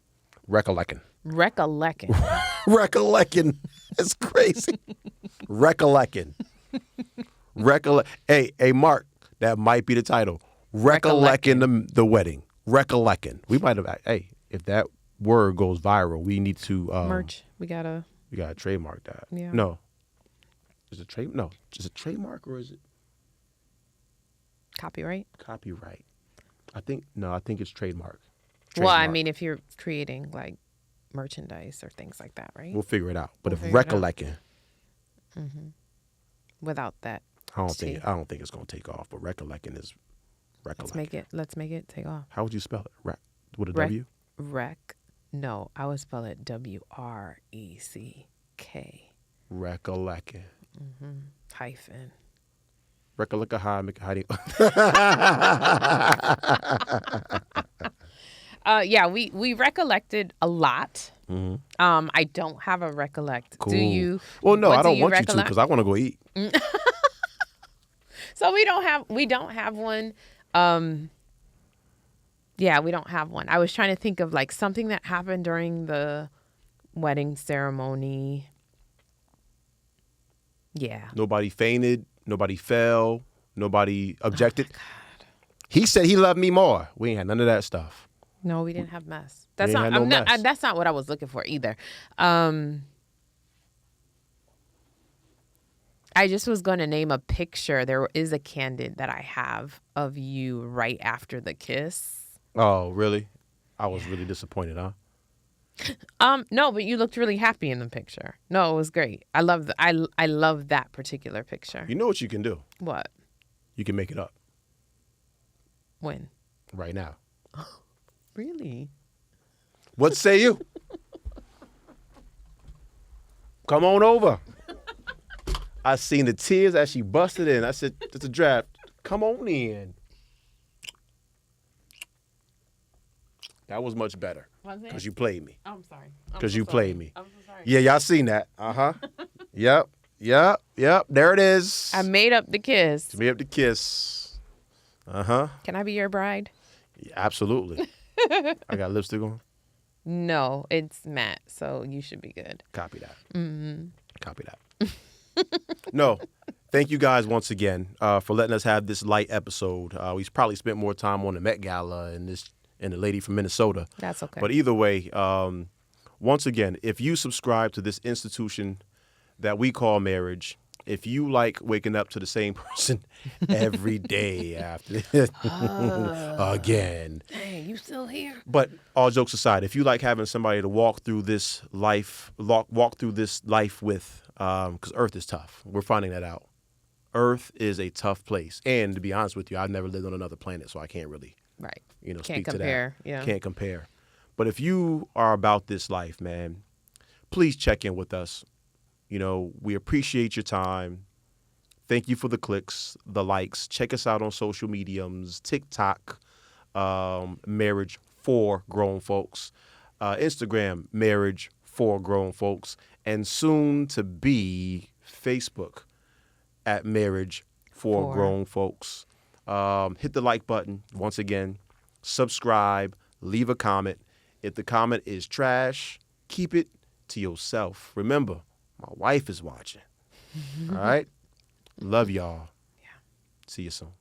S2: Recollecting.
S1: Recollecting. It's crazy. Recollecting. Hey, Mark, that might be the title. Recollecting the wedding. Recollecting. We might have. Hey, if that word goes viral, we need to
S2: merch. We gotta
S1: trademark that.
S2: Yeah.
S1: No. Is it trademark or is it
S2: copyright?
S1: Copyright. I think it's trademark.
S2: Well, I mean, if you're creating like merchandise or things like that, right?
S1: We'll figure it out. But if recollecting,
S2: without that,
S1: I don't think it's gonna take off. But recollecting is recollecting.
S2: Let's make it take off.
S1: How would you spell it? With a W?
S2: No, I would spell it WRECK.
S1: Recollecting.
S2: Mm-hmm. Hyphen.
S1: Recollect a high, make a hiding.
S2: Yeah, we recollected a lot. Mm-hmm. I don't have a recollect.
S1: Cool.
S2: Do you?
S1: Well, no, I don't want you to because I want to go eat.
S2: So we don't have one. Yeah, we don't have one. I was trying to think of like something that happened during the wedding ceremony. Yeah.
S1: Nobody fainted. Nobody fell. Nobody objected.
S2: Oh my God.
S1: He said he loved me more. We ain't had none of that stuff.
S2: No, we didn't have mess. That's not what I was looking for either. I just was going to name a picture. There is a candid that I have of you right after the kiss.
S1: Oh, really? I was really disappointed, huh?
S2: No, but you looked really happy in the picture. No, it was great. I love that particular picture.
S1: You know what you can do?
S2: What?
S1: You can make it up.
S2: When?
S1: Right now.
S2: Really?
S1: What say you? Come on over. I seen the tears as she busted in. I said, it's a draft. Come on in. That was much better. Because you played me.
S2: I'm sorry.
S1: Because you played me.
S2: I'm so sorry.
S1: Yeah, y'all seen that. Uh-huh. Yep. There it is.
S2: I made up the kiss.
S1: Made up the kiss. Uh-huh.
S2: Can I be your bride?
S1: Yeah, absolutely. I got lipstick on.
S2: No, it's Matt, so you should be good.
S1: Copy that. Copy that. No, thank you guys once again for letting us have this light episode. We probably spent more time on the Met Gala and the lady from Minnesota.
S2: That's okay.
S1: But either way, once again, if you subscribe to this institution that we call marriage, if you like waking up to the same person every day after again.
S2: Hey, you still here?
S1: But all jokes aside, if you like having somebody to walk through this life with, because Earth is tough. We're finding that out. Earth is a tough place. And to be honest with you, I've never lived on another planet, so I can't really, speak to that.
S2: Yeah.
S1: Can't compare. But if you are about this life, man, please check in with us. We appreciate your time. Thank you for the clicks, the likes. Check us out on social mediums, TikTok, Marriage for Grown Folks, Instagram, Marriage for Grown Folks, and soon to be Facebook at Marriage for Grown Folks. Hit the like button once again. Subscribe. Leave a comment. If the comment is trash, keep it to yourself. Remember, my wife is watching. All right? Love y'all.
S2: Yeah.
S1: See you soon.